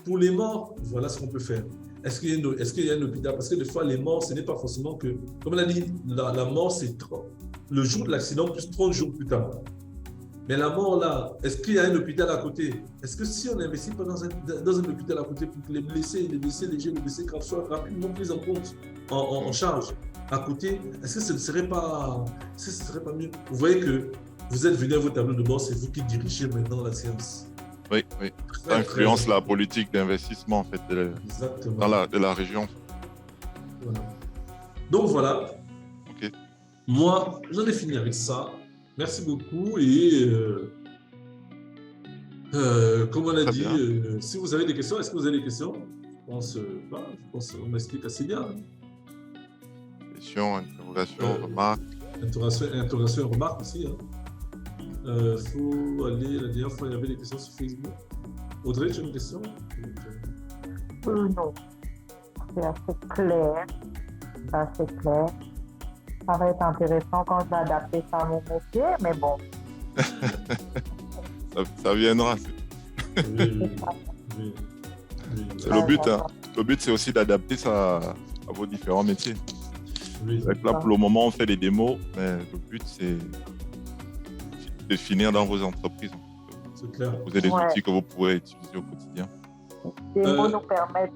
Pour les morts, voilà ce qu'on peut faire. Est-ce qu'il y a un hôpital? Parce que des fois, les morts, ce n'est pas forcément que... Comme on a dit, la mort, c'est le jour de l'accident plus 30 jours plus tard. Mais la mort, là, est-ce qu'il y a un hôpital à côté? Est-ce que si on n'investit pas dans un hôpital à côté pour que les blessés légers, les blessés graves soient rapidement pris en compte, en charge à côté, est-ce que ce ne serait pas mieux? Vous voyez que vous êtes venu à vos tableaux de bord, c'est vous qui dirigez maintenant la séance. Oui. Ça influence la politique d'investissement en fait, de la région. Voilà. Donc voilà. Ok. Moi, j'en ai fini avec ça. Merci beaucoup et comme on a dit, si vous avez des questions, est-ce que vous avez des questions? Je pense qu'on m'explique assez bien. Questions, interrogations, remarques. Interrogation et remarques aussi. Hein. Faut aller, la dernière fois, il y avait des questions sur Facebook. Audrey, tu as une question? Non, c'est assez clair. C'est assez clair. Ça va être intéressant quand je vais adapter ça à mon métier, mais bon. Ça viendra. Oui. C'est le but. Hein. Le but, c'est aussi d'adapter ça à vos différents métiers. Oui. Là, pour le moment, on fait des démos, mais le but, c'est de finir dans vos entreprises. C'est clair. Vous avez des outils que vous pourrez utiliser au quotidien. Les mots nous permettent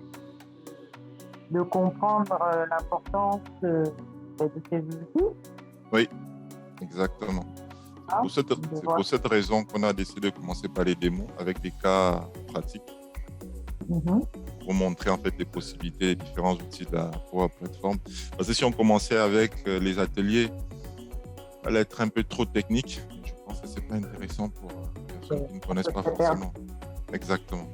de comprendre l'importance de ces outils. Oui, exactement. C'est pour cette raison qu'on a décidé de commencer par les démos avec des cas pratiques pour montrer en fait les possibilités, les différents outils de la Power Platform. Parce que si on commençait avec les ateliers, ça allait être un peu trop technique. Je pense que ce n'est pas intéressant pour les personnes qui ne connaissent pas forcément. Exactement.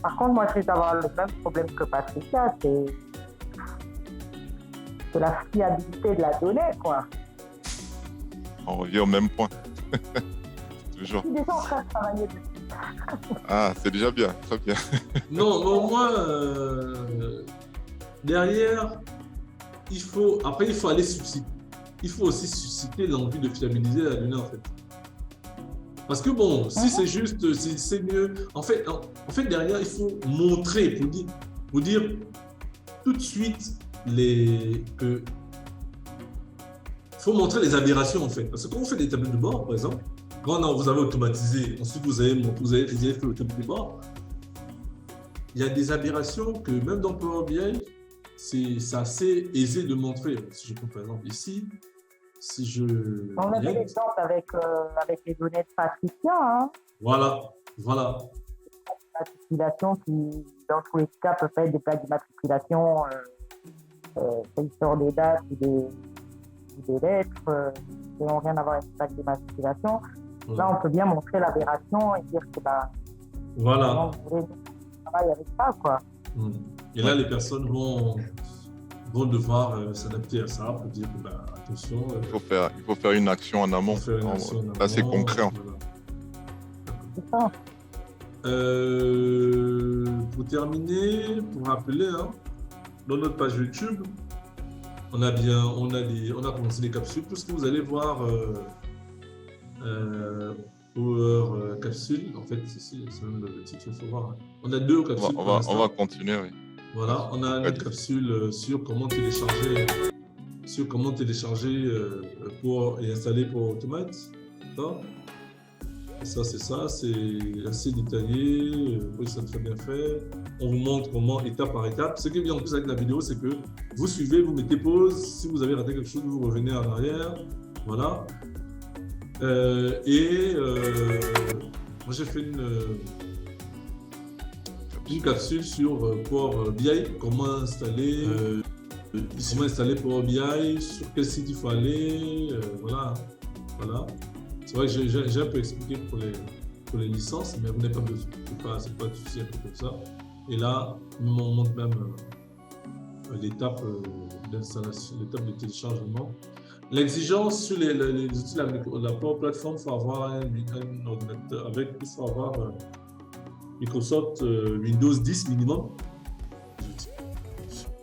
Par contre, moi, je vais avoir le même problème que Patricia, c'est la fiabilité de la donnée, quoi. On revient au même point. Toujours. Je suis déjà en train de travailler dessus. Ah, c'est déjà bien, très bien. Non, moi, derrière, il faut aller susciter. Il faut aussi susciter l'envie de fiabiliser la donnée, en fait. Parce que bon, si c'est juste, c'est mieux. En fait, derrière, il faut montrer, pour dire tout de suite il faut montrer les aberrations, en fait. Parce que quand on fait des tableaux de bord, par exemple, quand vous avez automatisé, ensuite vous avez fait le tableau de bord, il y a des aberrations que même dans Power BI, c'est assez aisé de montrer. Si je prends par exemple ici, on a des exemples avec les données de Patricia. Hein. Voilà. Matriculation qui, dans tous les cas, peut être des plaques d'immatriculation. Il sort des dates ou des lettres qui n'ont rien à voir avec une plaque d'immatriculation. Là, on peut bien montrer l'aberration et dire que voilà. On travaille avec ça, quoi. Et là, les personnes vont devoir s'adapter à ça pour dire que, attention. Il faut faire une action en amont. Là, c'est concret. En fait. C'est ça. Pour terminer, pour rappeler, dans notre page YouTube, on a commencé les capsules. Tout ce que vous allez voir Power Capsule, en fait, c'est même le titre, il faut voir. On a 2 capsules. On va continuer, oui. Voilà, on a une capsule sur comment télécharger et installer Power Automate. Ça, c'est assez détaillé, c'est très bien fait. On vous montre comment, étape par étape. Ce qui est bien en plus avec la vidéo, c'est que vous suivez, vous mettez pause. Si vous avez raté quelque chose, vous revenez en arrière. Voilà. Moi, j'ai fait une capsule sur Power BI, comment installer Power BI, sur quel site il faut aller. Voilà. C'est vrai que j'ai un peu expliqué pour les licences, mais vous n'avez pas besoin. C'est pas de souci un peu comme ça. Et là, on montre même l'étape d'installation, l'étape de téléchargement. L'exigence sur les outils de la Power Platform, il faut avoir un ordinateur il faut avoir Microsoft Windows 10 minimum.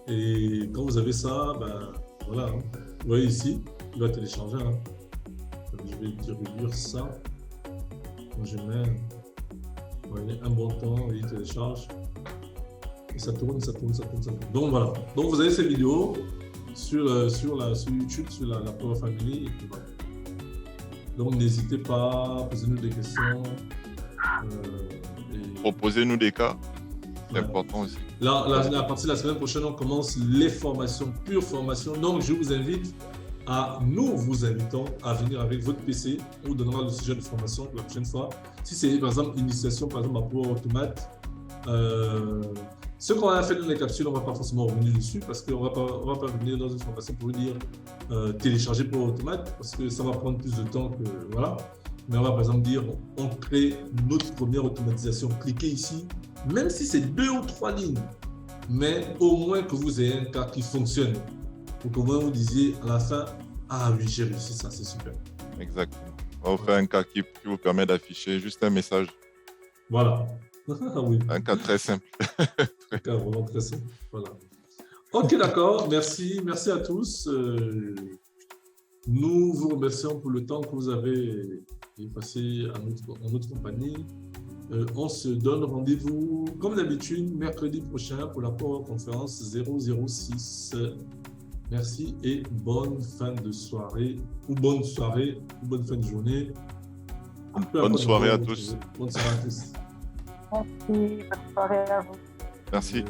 Et quand vous avez ça, voilà. Vous voyez ici, il va télécharger. Je vais réduire ça. Quand je mets un bon temps, il télécharge. Et ça tourne. Donc voilà. Donc vous avez ces vidéos sur YouTube, sur la Power Family. Et puis voilà. Donc n'hésitez pas, posez-nous des questions. Proposez-nous des cas. C'est important aussi. Là, à partir de la semaine prochaine, on commence les formations, pure formation. Donc je vous invite nous vous invitons à venir avec votre PC. On vous donnera le sujet de formation la prochaine fois. Si c'est par exemple initiation à Power Automate, ce qu'on a fait dans les capsules, on ne va pas forcément revenir dessus parce qu'on ne va pas venir dans une formation pour vous dire télécharger Power Automate parce que ça va prendre plus de temps que voilà. Mais on va par exemple dire on crée notre première automatisation. Cliquez ici, même si c'est 2 ou 3 lignes, mais au moins que vous ayez un cas qui fonctionne. Pour que vous disiez à la fin, Ah oui, j'ai réussi ça, c'est super. Exactement. On va vous faire un cas qui vous permet d'afficher juste un message. Voilà. Oui. Un cas très simple. Un cas vraiment très simple. Voilà. Ok, d'accord. Merci. Merci à tous. Nous vous remercions pour le temps que vous avez passé en notre compagnie. On se donne rendez-vous, comme d'habitude, mercredi prochain pour la Power Conference 006. Merci et bonne fin de soirée, ou bonne fin de journée. Bonne soirée à tous. Bonne soirée à tous. Merci, bonne soirée à vous. Merci.